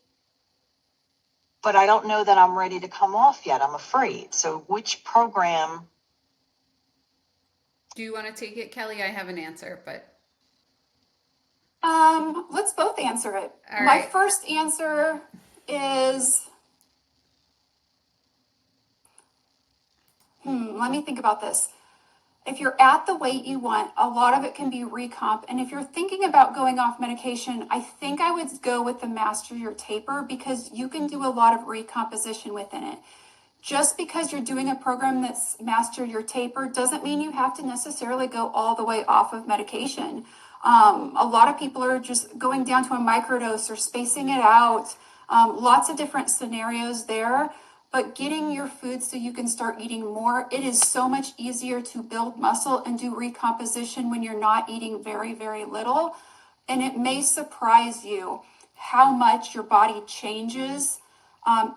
but I don't know that I'm ready to come off yet. I'm afraid. So which program? Do you want to take it, Kelly? I have an answer, but Let's both answer it. all My right. first answer is, let me think about this. If you're at the weight you want, a lot of it can be recomp. And if you're thinking about going off medication, I think I would go with the Master Your Taper because you can do a lot of recomposition within it. Just because you're doing a program that's Master Your Taper doesn't mean you have to necessarily go all the way off of medication. A lot of people are just going down to a microdose or spacing it out. Lots of different scenarios there. But getting your food so you can start eating more, it is so much easier to build muscle and do recomposition when you're not eating very, very little. And it may surprise you how much your body changes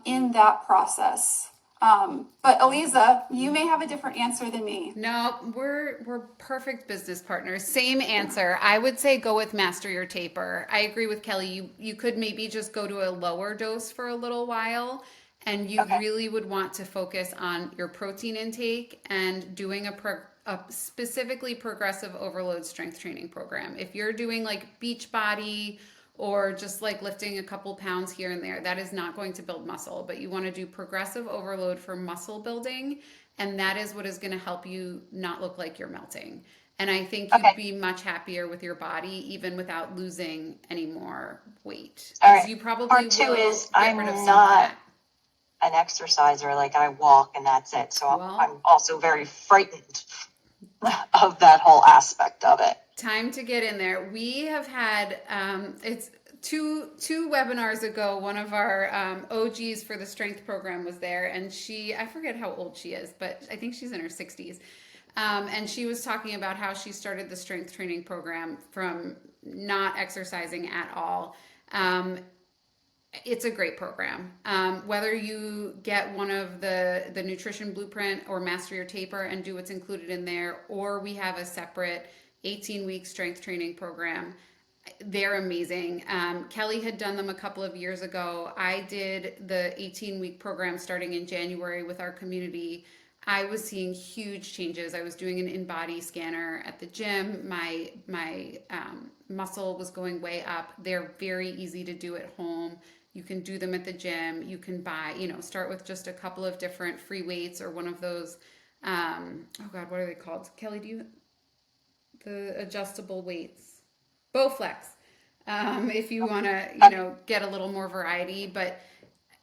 in that process. But Eliza, you may have a different answer than me. No, we're perfect business partners. Same answer. I would say go with Master Your Taper. I agree with Kelly. You could maybe just go to a lower dose for a little while, and you Okay. really would want to focus on your protein intake and doing a specifically progressive overload strength training program. If you're doing like beach body or just like lifting a couple pounds here and there, that is not going to build muscle, but you want to do progressive overload for muscle building, and that is what is going to help you not look like you're melting. And I think you'd Okay. be much happier with your body even without losing any more weight All because right. you probably Part two is will get rid of I'm some not fat. an exerciser. Like I walk and that's it. So Well, I'm also very frightened of that whole aspect of it. time to get in there. We have had it's two webinars ago. One of our OGs for the strength program was there, and I forget how old she is, but I think she's in her 60s. And she was talking about how she started the strength training program from not exercising at all. It's a great program. Whether you get one of the nutrition blueprint or master your taper and do what's included in there, or we have a separate 18-week strength training program. They're amazing. Kelly had done them a couple of years ago. I did the 18-week program starting in January with our community. I was seeing huge changes. I was doing an in-body scanner at the gym. My muscle was going way up. They're very easy to do at home. You can do them at the gym. You can buy, start with just a couple of different free weights or one of those. Oh God, what are they called? Kelly, the adjustable weights? Bowflex. If you want to, get a little more variety, but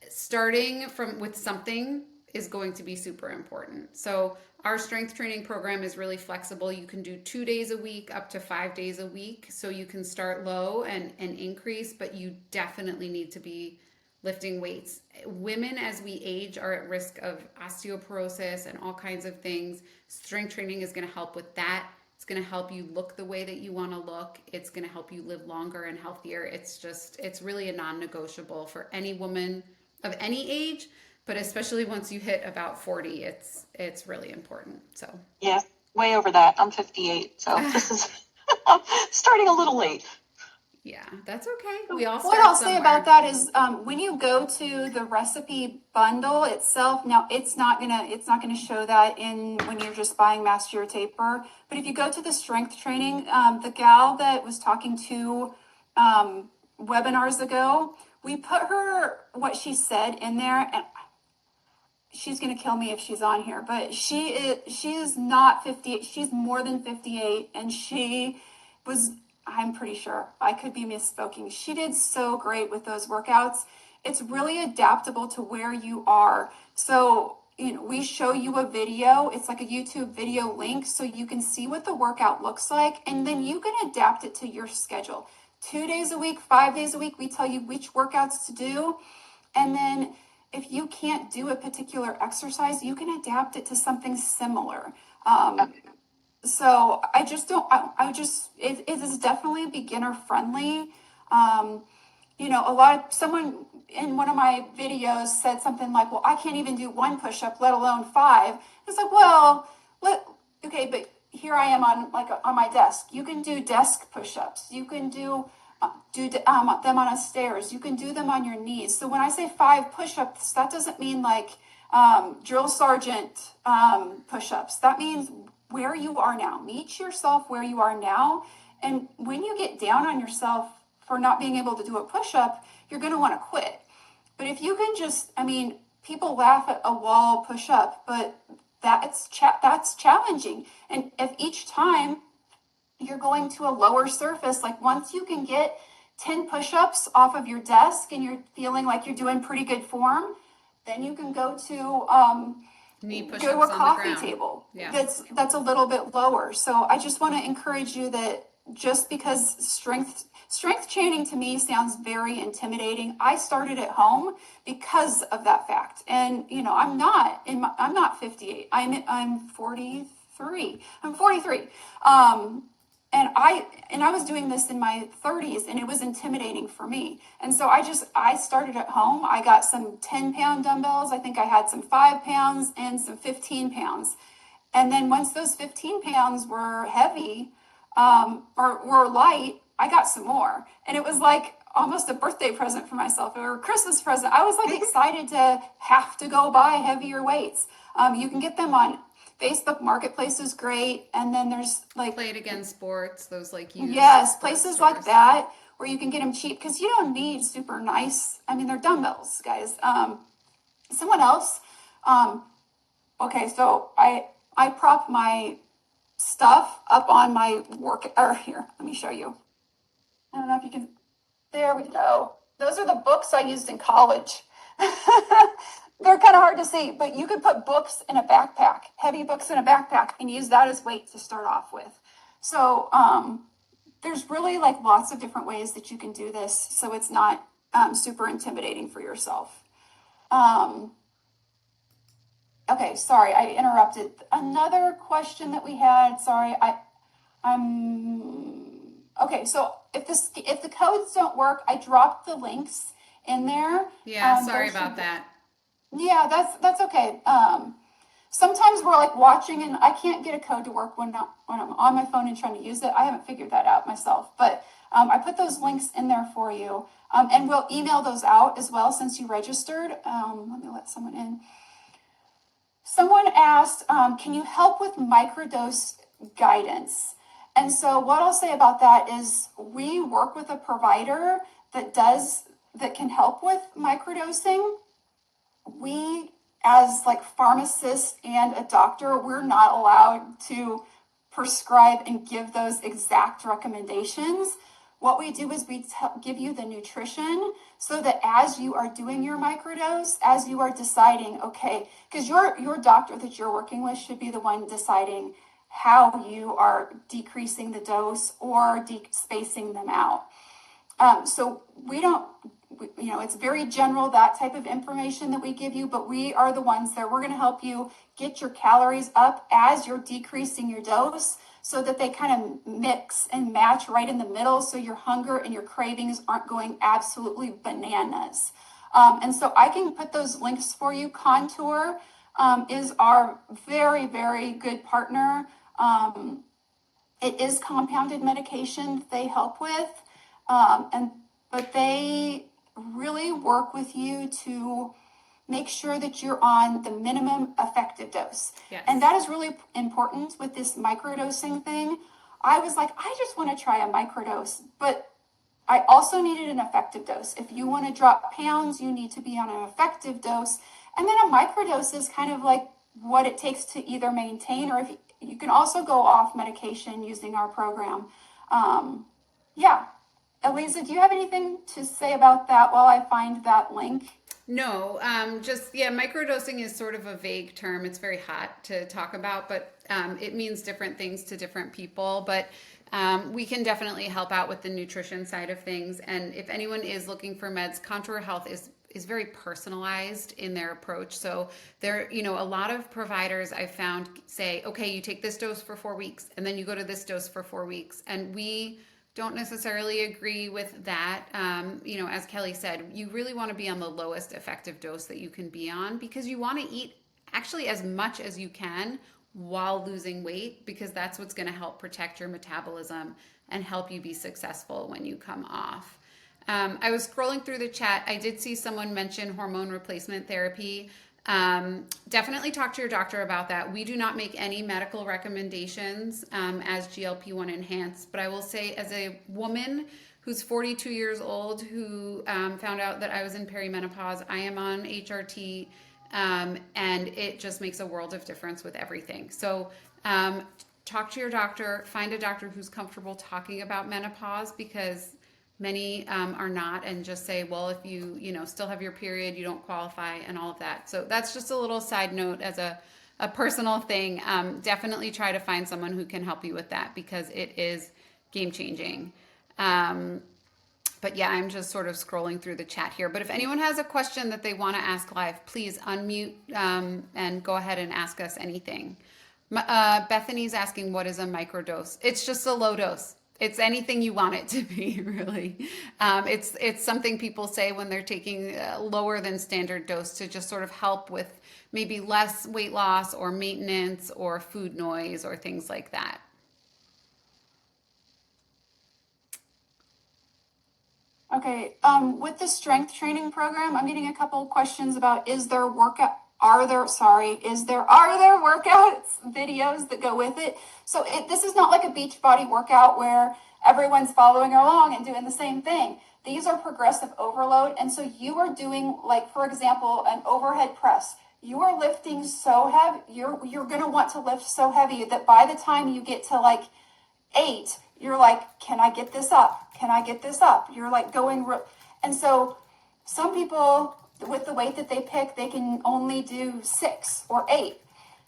starting with something is going to be super important. So our strength training program is really flexible. You can do 2 days a week up to 5 days a week. So you can start low and increase, but you definitely need to be lifting weights. Women, as we age, are at risk of osteoporosis and all kinds of things. Strength training is going to help with that. It's going to help you look the way that you want to look. It's going to help you live longer and healthier. It's really a non-negotiable for any woman of any age, but especially once you hit about 40, it's really important. So Yeah, way over that. I'm 58, so this is starting a little late. yeah, that's okay. We all What start I'll say somewhere. about that is when you go to the recipe bundle itself, now it's not gonna show that in when you're just buying Master Your Taper. But if you go to the strength training, the gal that was talking to webinars ago, we put her what she said in there, and she's gonna kill me if she's on here. But she is not 58. She's more than 58, and she was. I'm pretty sure, I could be misspoken. She did so great with those workouts. It's really adaptable to where you are. So, we show you a video. It's like a YouTube video link so you can see what the workout looks like, and then you can adapt it to your schedule. 2 days a week, 5 days a week, we tell you which workouts to do. And then if you can't do a particular exercise, you can adapt it to something similar. So I just don't, it is definitely beginner friendly. Someone in one of my videos said something like, well, I can't even do one push-up, let alone 5. It's like, well, okay, but here I am on my desk. You can do desk push-ups. You can do them on a stairs. You can do them on your knees. So when I say 5 push-ups, that doesn't mean like drill sergeant push-ups. That means where you are now. Meet yourself where you are now. And when you get down on yourself for not being able to do a push-up, you're going to want to quit. But if you can people laugh at a wall push-up, but that's challenging. And if each time you're going to a lower surface, like once you can get 10 push-ups off of your desk and you're feeling like you're doing pretty good form, then you can go to Knee push-ups go to a on the coffee ground. table Yeah. that's a little bit lower. So I just want to encourage you that just because strength training to me sounds very intimidating, I started at home because of that fact. And I'm not 58. I'm 43. I'm 43. And I was doing this in my 30s, and it was intimidating for me. And so I started at home. I got some 10-pound dumbbells. I think I had some 5 pounds and some 15 pounds. And then once those 15 pounds were heavy, or were light, I got some more. And it was like almost a birthday present for myself or a Christmas present. I was like excited to have to go buy heavier weights. You can get them on Facebook Marketplace is great. And then there's like Play It Again Sports, those like used yes, sports places stores. like that where you can get them cheap because you don't need super nice. I mean, they're dumbbells, guys. Someone else. Okay, so I prop my stuff up on my work. Or here, let me show you. I don't know if you can. There we go. Those are the books I used in college. They're kind of hard to see, but you could put books in a backpack, heavy books in a backpack, and use that as weight to start off with. So there's really like lots of different ways that you can do this, so it's not super intimidating for yourself. Okay, sorry, I interrupted. Another question that we had. Sorry, I'm okay. So if the codes don't work, I dropped the links in there. Yeah, sorry about that. Yeah, that's okay. Sometimes we're like watching and I can't get a code to work when I'm on my phone and trying to use it. I haven't figured that out myself, but I put those links in there for you, and we'll email those out as well since you registered. Let me let someone in. Someone asked, can you help with microdose guidance? And so what I'll say about that is we work with a provider that can help with microdosing. We, as like pharmacists and a doctor, we're not allowed to prescribe and give those exact recommendations. What we do is we give you the nutrition so that as you are doing your microdose, as you are deciding, okay, because your doctor that you're working with should be the one deciding how you are decreasing the dose or spacing them out. So it's very general, that type of information that we give you, but we are the ones that we're going to help you get your calories up as you're decreasing your dose so that they kind of mix and match right in the middle so your hunger and your cravings aren't going absolutely bananas. And so I can put those links for you. Contour is our very, very good partner. It is compounded medication they help with, but they really work with you to make sure that you're on the minimum effective dose. Yes. And that is really important with this microdosing thing. I was like, I just want to try a microdose, but I also needed an effective dose. If you want to drop pounds, you need to be on an effective dose. And then a microdose is kind of like what it takes to either maintain, or if you can also go off medication using our program. Yeah. Elisa, do you have anything to say about that while I find that link? No, microdosing is sort of a vague term. It's very hot to talk about, but it means different things to different people. But we can definitely help out with the nutrition side of things. And if anyone is looking for meds, Contour Health is very personalized in their approach. So there, a lot of providers I've found say, okay, you take this dose for 4 weeks, and then you go to this dose for 4 weeks. And we don't necessarily agree with that. As Kelly said, you really want to be on the lowest effective dose that you can be on, because you want to eat actually as much as you can while losing weight, because that's what's going to help protect your metabolism and help you be successful when you come off. I was scrolling through the chat. I did see someone mention hormone replacement therapy. Definitely talk to your doctor about that. We do not make any medical recommendations as GLP-1 enhanced, but I will say, as a woman who's 42 years old who found out that I was in perimenopause, I am on HRT, and it just makes a world of difference with everything. So talk to your doctor, find a doctor who's comfortable talking about menopause, because many are not, and just say, well, if you still have your period, you don't qualify, and all of that. So that's just a little side note as a personal thing. Definitely try to find someone who can help you with that, because it is game changing. But yeah, I'm just sort of scrolling through the chat here. But if anyone has a question that they want to ask live, please unmute and go ahead and ask us anything. Bethany's asking, what is a microdose? It's just a low dose. It's anything you want it to be, really. It's something people say when they're taking lower than standard dose to just sort of help with maybe less weight loss or maintenance or food noise or things like that. Okay, with the strength training program, I'm getting a couple of questions about, are there workouts videos that go with it? So this is not like a Beachbody workout where everyone's following along and doing the same thing. These are progressive overload. And so you are doing, like, for example, an overhead press. You are lifting so heavy, you're going to want to lift so heavy that by the time you get to like 8, you're like, can I get this up? Can I get this up? You're like going, and so some people, with the weight that they pick, they can only do 6 or 8.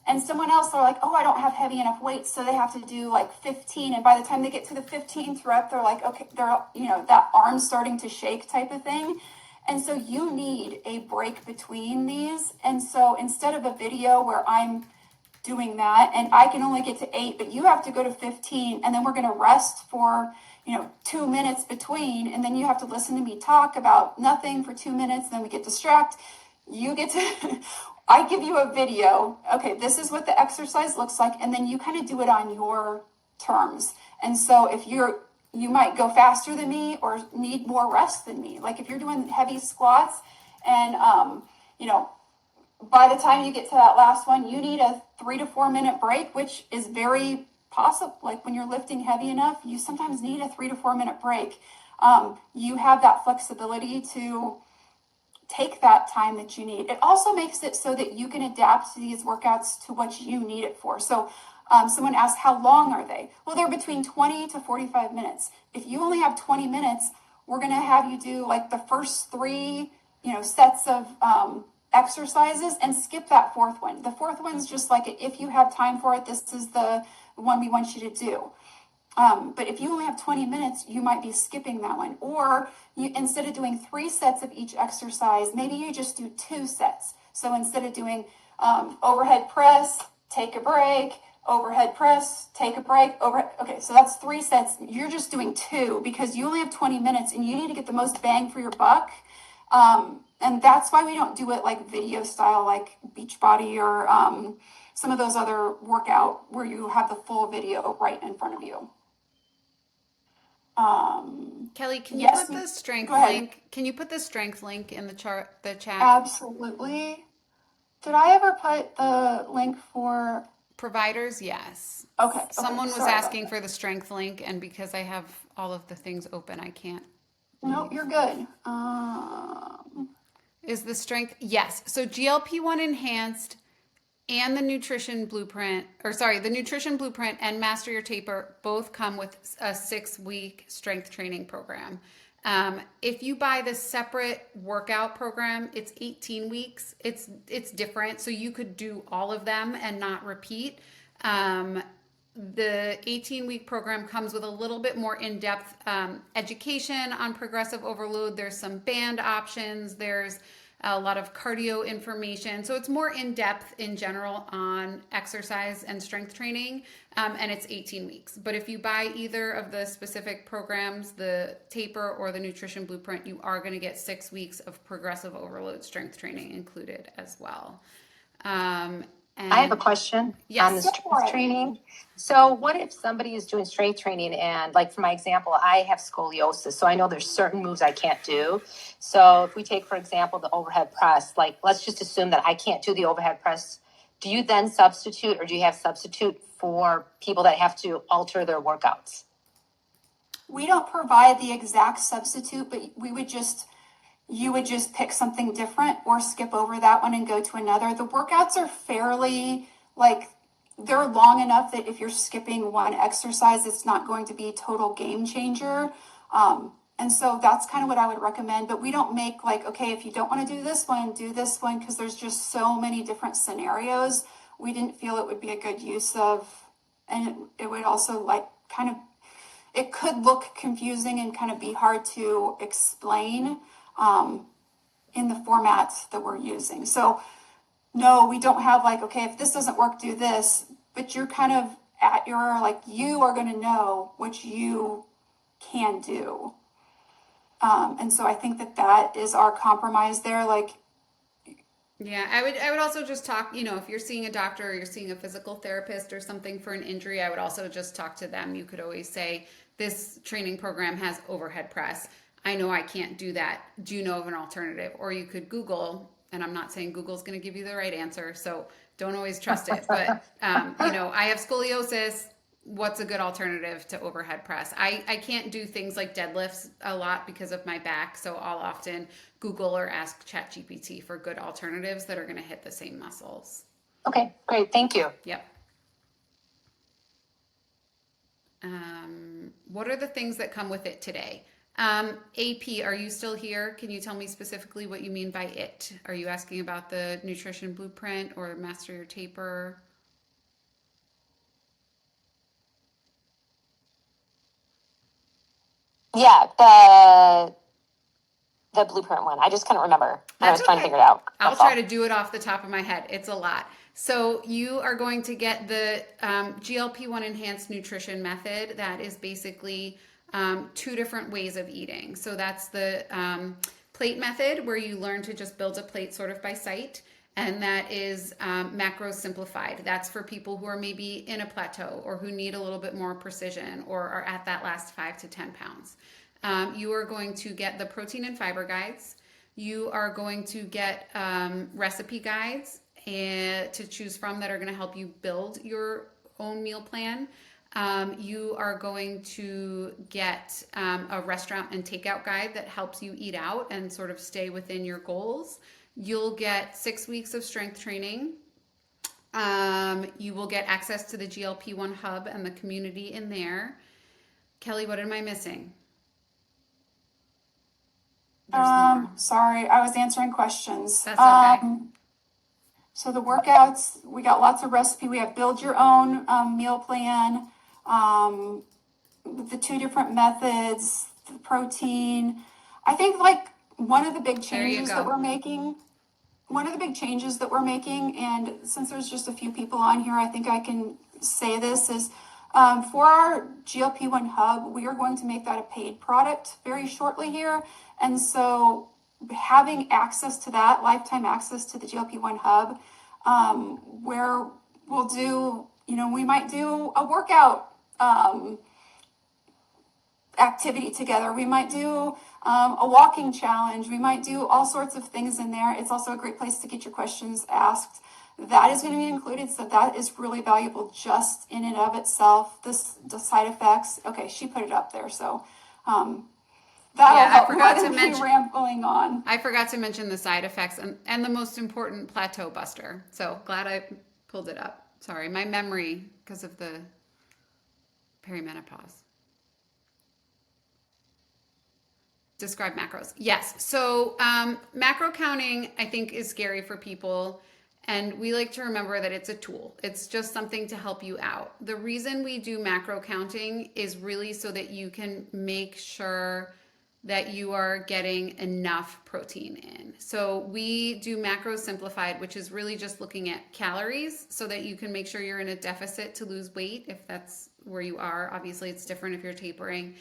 And someone else, they're like, oh, I don't have heavy enough weight, so they have to do like 15. And by the time they get to the 15th rep, they're like, okay, that arm's starting to shake type of thing. And so you need a break between these. And so instead of a video where I'm doing that and I can only get to 8, but you have to go to 15, and then we're going to rest for 2 minutes between, and then you have to listen to me talk about nothing for 2 minutes, and then we get distracted. You get to I give you a video. Okay, this is what the exercise looks like, and then you kind of do it on your terms. And so if you might go faster than me or need more rest than me. Like if you're doing heavy squats and by the time you get to that last one, you need a 3 to 4 minute break, which is very possible. Like when you're lifting heavy enough, you sometimes need a 3 to 4 minute break. You have that flexibility to take that time that you need. It also makes it so that you can adapt to these workouts to what you need it for. So someone asked, how long are they? Well, they're between 20 to 45 minutes. If you only have 20 minutes, we're going to have you do like the first 3, sets of exercises and skip that 4th one. The 4th one's just like, if you have time for it, this is the one we want you to do. But if you only have 20 minutes, you might be skipping that one. Or instead of doing 3 sets of each exercise, maybe you just do 2 sets. So instead of doing overhead press, take a break, overhead press, take a break, overhead. Okay, so that's 3 sets. You're just doing 2 because you only have 20 minutes and you need to get the most bang for your buck. And that's why we don't do it like video style, like Beachbody or some of those other workout where you have the full video right in front of you. Kelly, can you Yes, put the strength go ahead. link? Can you put the strength link in the chat? Absolutely. Did I ever put the link for Providers, yes. okay, Someone was sorry about asking that. for the strength link, and because I have all of the things open, I can't. Nope, you're good. Is the strength? Yes. So GLP-1 enhanced and the nutrition blueprint and Master Your Taper both come with a 6-week strength training program. If you buy the separate workout program, it's 18 weeks. It's different, so you could do all of them and not repeat. The 18-week program comes with a little bit more in-depth education on progressive overload. There's some band options. There's a lot of cardio information. So it's more in-depth in general on exercise and strength training, and it's 18 weeks. But if you buy either of the specific programs, the taper or the nutrition blueprint, you are going to get 6 weeks of progressive overload strength training included as well. I have a question on the Yes. strength training. So what if somebody is doing strength training and like for my example, I have scoliosis. So I know there's certain moves I can't do. So if we take, for example, the overhead press, like let's just assume that I can't do the overhead press. Do you then substitute or do you have substitute for people that have to alter their workouts? We don't provide the exact substitute, but you would just pick something different or skip over that one and go to another. The workouts are fairly they're long enough that if you're skipping one exercise, it's not going to be a total game changer. And so that's kind of what I would recommend. But we don't make okay, if you don't want to do this one, because there's just so many different scenarios. We didn't feel it would be a good use of, and it would also it could look confusing and kind of be hard to explain in the format that we're using. So no, we don't have okay, if this doesn't work, do this, but you're kind of at your, you are going to know what you can do. And so I think that is our compromise there. Yeah, I would also just talk, if you're seeing a doctor or you're seeing a physical therapist or something for an injury, I would also just talk to them. You could always say, this training program has overhead press. I know I can't do that. Do you know of an alternative? Or you could Google, and I'm not saying Google's going to give you the right answer, so don't always trust it. But, I have scoliosis. What's a good alternative to overhead press? I can't do things like deadlifts a lot because of my back, so I'll often Google or ask ChatGPT for good alternatives that are going to hit the same muscles. Okay, great. Thank you. Yep. What are the things that come with it today? AP, are you still here? Can you tell me specifically what you mean by it? Are you asking about the nutrition blueprint or Master Your Taper? Yeah, the blueprint one. I just couldn't remember. I was trying to figure it out. I'll try to do it off the top of my head. It's a lot. So you are going to get the GLP-1 enhanced nutrition method. That is basically 2 different ways of eating. So that's the plate method, where you learn to just build a plate sort of by sight. And that is macros simplified. That's for people who are maybe in a plateau or who need a little bit more precision or are at that last 5 to 10 pounds. You are going to get the protein and fiber guides. You are going to get recipe guides to choose from that are going to help you build your own meal plan. You are going to get a restaurant and takeout guide that helps you eat out and sort of stay within your goals. You'll get 6 weeks of strength training. You will get access to the GLP-1 hub and the community in there. Kelly, what am I missing? Sorry, I was answering questions. That's okay. So the workouts, we got lots of recipe. We have build your own meal plan, the 2 different methods, the protein. I think one of the big changes that we're making, and since there's just a few people on here, I think I can say this is for our GLP-1 hub, we are going to make that a paid product very shortly here. And so having access to that, lifetime access to the GLP-1 hub, where we'll do, we might do a workout activity together. We might do a walking challenge. We might do all sorts of things in there. It's also a great place to get your questions asked. That is going to be included, so that is really valuable just in and of itself. The side effects. Okay, she put it up there, so that'll help rather than me rambling on. I forgot to mention the side effects and the most important, plateau buster. So glad I pulled it up. Sorry, my memory because of the perimenopause. Describe macros. Yes. So macro counting, I think, is scary for people. And we like to remember that it's a tool. It's just something to help you out. The reason we do macro counting is really so that you can make sure that you are getting enough protein in. So we do macro simplified, which is really just looking at calories so that you can make sure you're in a deficit to lose weight if that's where you are. Obviously, it's different if you're tapering.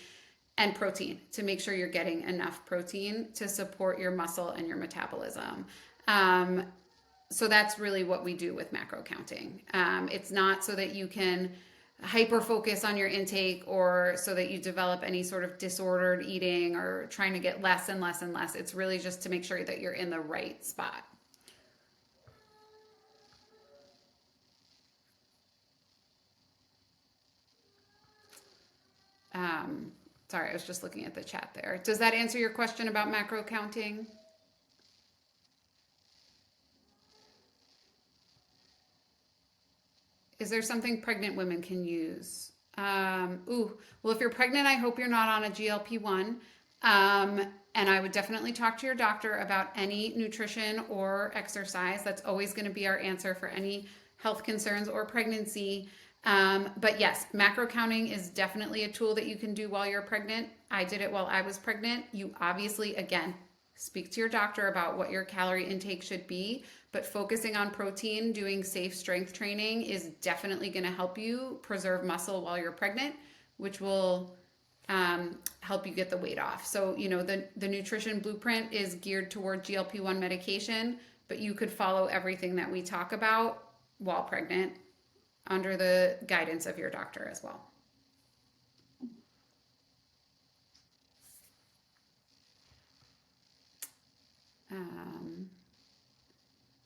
And protein to make sure you're getting enough protein to support your muscle and your metabolism. So that's really what we do with macro counting. It's not so that you can hyper focus on your intake or so that you develop any sort of disordered eating or trying to get less and less and less. It's really just to make sure that you're in the right spot. Sorry, I was just looking at the chat there. Does that answer your question about macro counting? Is there something pregnant women can use? Well, if you're pregnant, I hope you're not on a GLP-1. And I would definitely talk to your doctor about any nutrition or exercise. That's always going to be our answer for any health concerns or pregnancy. But yes, macro counting is definitely a tool that you can do while you're pregnant. I did it while I was pregnant. You obviously, again, speak to your doctor about what your calorie intake should be, but focusing on protein, doing safe strength training is definitely going to help you preserve muscle while you're pregnant, which will help you get the weight off. So, the nutrition blueprint is geared toward GLP-1 medication, but you could follow everything that we talk about while pregnant under the guidance of your doctor as well.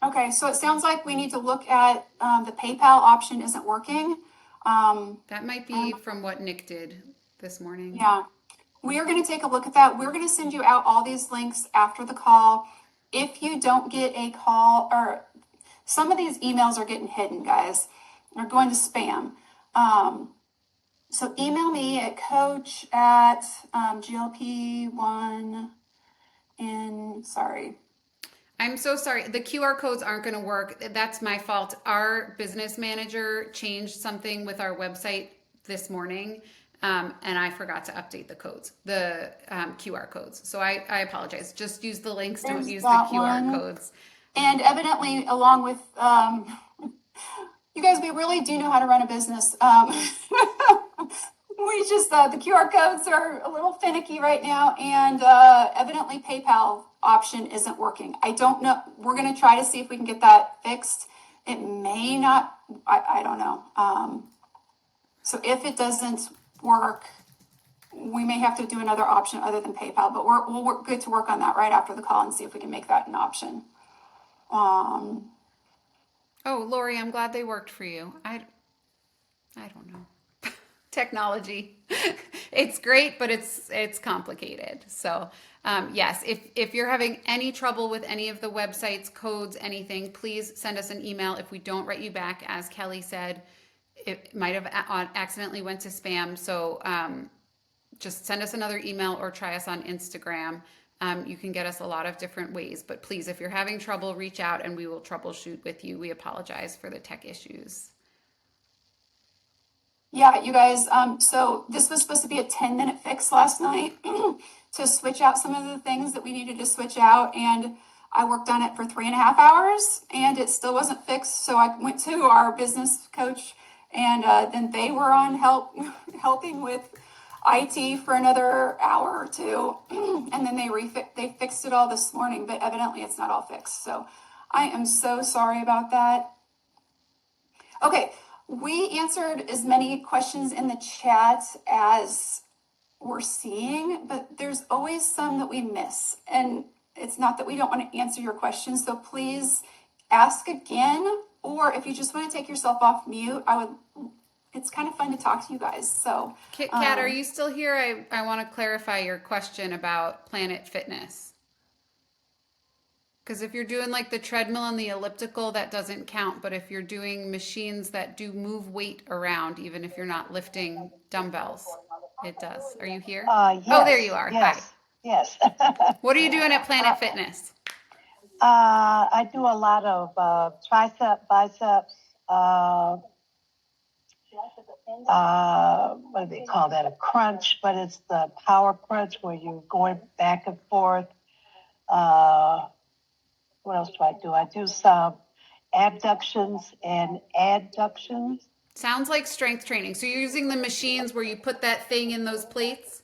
Okay, so it sounds like we need to look at the PayPal option isn't working. That might be from what Nick did this morning. Yeah, we are going to take a look at that. We're going to send you out all these links after the call. If you don't get a call, or some of these emails are getting hidden, guys. They're going to spam. So email me at coach@GLP1 sorry. I'm so sorry. The QR codes aren't going to work. That's my fault. Our business manager changed something with our website this morning, and I forgot to update the codes, the QR codes. So I apologize. Just use the links. Don't use the QR codes. And evidently, along with you guys, we really do know how to run a business. We just, the QR codes are a little finicky right now, and evidently PayPal option isn't working. I don't know. We're going to try to see if we can get that fixed. It may not, I don't know. So if it doesn't work, we may have to do another option other than PayPal, but we'll work good to work on that right after the call and see if we can make that an option. Oh, Lori, I'm glad they worked for you. I don't know. Technology. It's great, but it's complicated. So yes, if you're having any trouble with any of the websites, codes, anything, please send us an email. If we don't write you back, as Kelly said, it might have accidentally went to spam. So just send us another email or try us on Instagram. You can get us a lot of different ways, but please, if you're having trouble, reach out and we will troubleshoot with you. We apologize for the tech issues. Yeah, you guys, so this was supposed to be a 10-minute fix last night to switch out some of the things that we needed to switch out. And I worked on it for 3.5 hours and it still wasn't fixed. So I went to our business coach and then they were on helping with IT for another hour or two, and then they fixed it all this morning, but evidently it's not all fixed. So I am so sorry about that. Okay, we answered as many questions in the chat as we're seeing, but there's always some that we miss. And it's not that we don't want to answer your questions, so please ask again, or if you just want to take yourself off mute, it's kind of fun to talk to you guys. So Kat, are you still here? I want to clarify your question about Planet Fitness. Because if you're doing like the treadmill and the elliptical, that doesn't count. But if you're doing machines that do move weight around, even if you're not lifting dumbbells, it does. Are you here? Yes, oh, there you are. Yes, Hi. yes. What are you doing at Planet Fitness? I do a lot of biceps. What do they call that? A crunch, but it's the power crunch where you're going back and forth. What else do? I do some abductions and adductions. Sounds like strength training. So you're using the machines where you put that thing in those plates?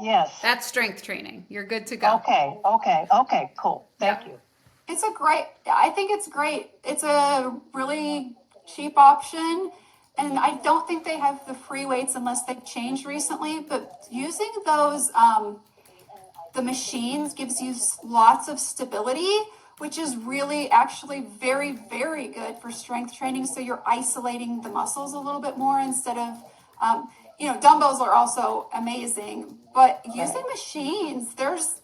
Yes. That's strength training. You're good to go. Okay, cool. Thank you. I think it's great. It's a really cheap option. And I don't think they have the free weights unless they've changed recently, but using those, the machines gives you lots of stability, which is really actually very, very good for strength training. So you're isolating the muscles a little bit more instead of, dumbbells are also amazing, but using machines, there's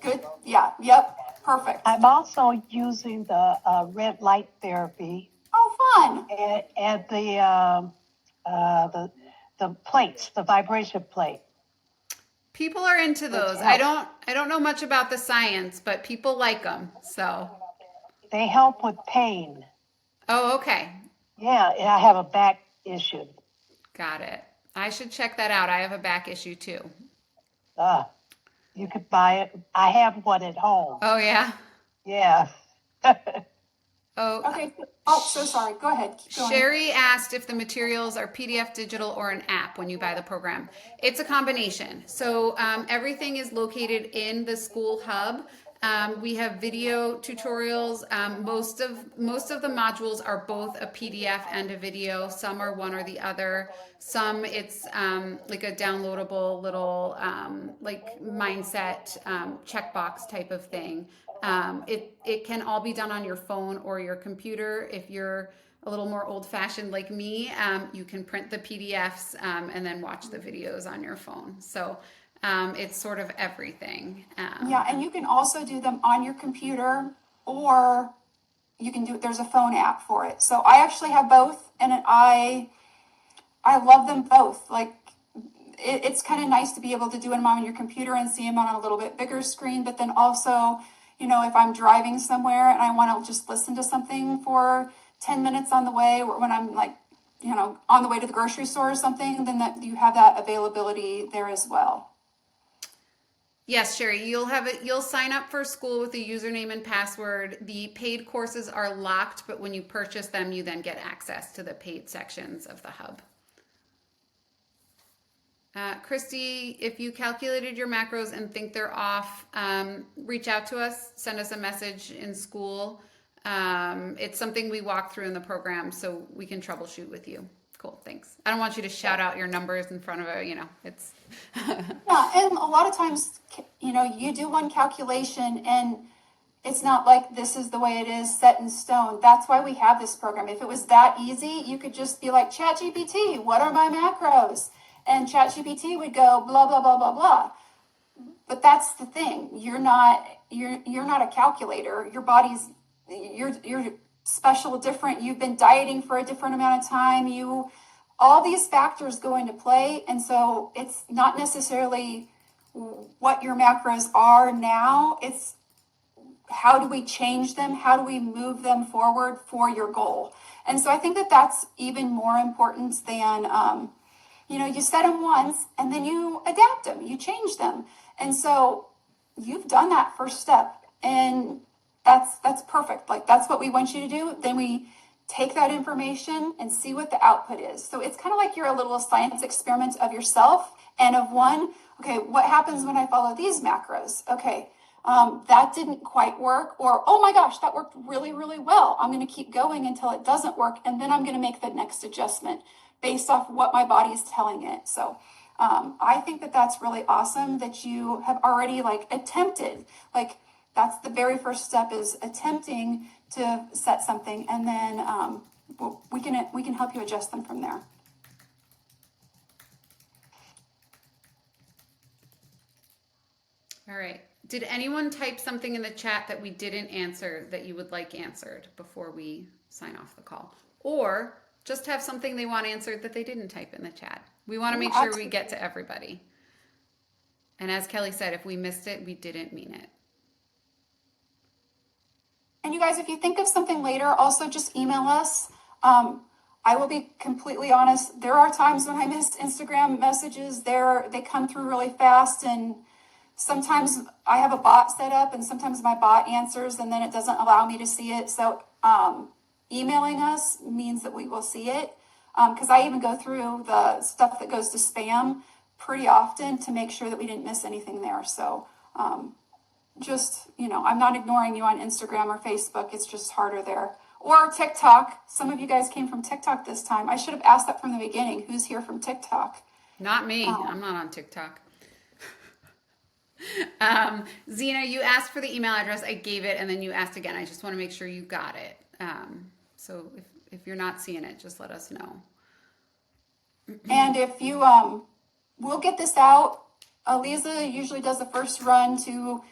good. Yeah. Yep. Perfect. I'm also using the red light therapy. Oh, fun. And the plates, the vibration plate. People are into those. I don't know much about the science, but people like them. So they help with pain. Oh, okay. Yeah, and I have a back issue. Got it. I should check that out. I have a back issue too. You could buy it. I have one at home. Oh, yeah? Yeah. Oh, okay. Oh, so sorry. Go ahead. Keep going. Sherry asked if the materials are PDF, digital, or an app when you buy the program. It's a combination. So everything is located in the school hub. We have video tutorials. Most of the modules are both a PDF and a video. Some are one or the other. Some it's like a downloadable little like mindset checkbox type of thing. It can all be done on your phone or your computer. If you're a little more old-fashioned like me, you can print the PDFs and then watch the videos on your phone. So it's sort of everything. Yeah, and you can also do them on your computer, or you can there's a phone app for it. So I actually have both, and I love them both. Like it's kind of nice to be able to do them on your computer and see them on a little bit bigger screen, but then also, if I'm driving somewhere and I want to just listen to something for 10 minutes on the way, or when I'm like, on the way to the grocery store or something, then that you have that availability there as well. Yes, Sherry, you'll sign up for school with a username and password. The paid courses are locked, but when you purchase them, you then get access to the paid sections of the hub. Christy, if you calculated your macros and think they're off, reach out to us, send us a message in school. It's something we walk through in the program so we can troubleshoot with you. Cool, thanks. I don't want you to shout out your numbers in front of it's. Yeah, and a lot of times, you do one calculation and it's not like this is the way it is set in stone. That's why we have this program. If it was that easy, you could just be like, ChatGPT, what are my macros? And ChatGPT would go blah, blah, blah, blah, blah. But that's the thing. You're not a calculator. Your body's, you're special, different. You've been dieting for a different amount of time. All these factors go into play. And so it's not necessarily what your macros are now. It's how do we change them? How do we move them forward for your goal? And so I think that that's even more important than, you set them once and then you adapt them, you change them. And so you've done that first step, and that's perfect. Like that's what we want you to do. Then we take that information and see what the output is. So it's kind of like you're a little science experiment of yourself and of one. Okay, what happens when I follow these macros? Okay, that didn't quite work, or oh my gosh, that worked really, really well. I'm going to keep going until it doesn't work, and then I'm going to make the next adjustment based off what my body is telling it. So I think that that's really awesome that you have already like attempted. Like that's the very first step, is attempting to set something, and then we can help you adjust them from there. All right. Did anyone type something in the chat that we didn't answer that you would like answered before we sign off the call? Or just have something they want answered that they didn't type in the chat. We want to make sure we get to everybody. And as Kelly said, if we missed it, we didn't mean it. And you guys, if you think of something later, also just email us. I will be completely honest. There are times when I miss Instagram messages. They come through really fast, and sometimes I have a bot set up, and sometimes my bot answers, and then it doesn't allow me to see it. So emailing us means that we will see it, because I even go through the stuff that goes to spam pretty often to make sure that we didn't miss anything there. So just, I'm not ignoring you on Instagram or Facebook. It's just harder there. Or TikTok. Some of you guys came from TikTok this time. I should have asked that from the beginning. Who's here from TikTok? Not me. I'm not on TikTok. Zena, you asked for the email address. I gave it, and then you asked again. I just want to make sure you got it. So if you're not seeing it, just let us know. And if you, we'll get this out. Aliza usually does the first run to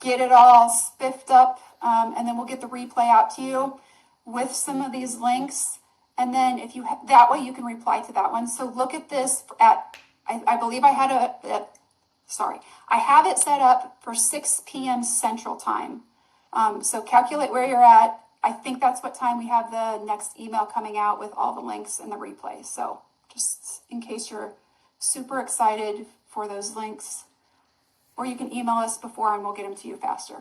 get it all spiffed up, and then we'll get the replay out to you with some of these links. And then if you, that way you can reply to that one. So look at this at, I believe I had I have it set up for 6 p.m. Central Time. So calculate where you're at. I think that's what time we have the next email coming out with all the links and the replay. So just in case you're super excited for those links, or you can email us before and we'll get them to you faster.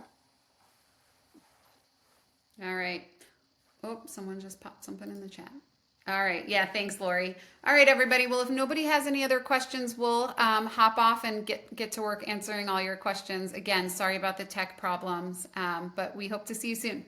All right. Oh, someone just popped something in the chat. All right. Yeah, thanks, Lori. All right, everybody. Well, if nobody has any other questions, we'll hop off and get to work answering all your questions. Again, sorry about the tech problems, but we hope to see you soon.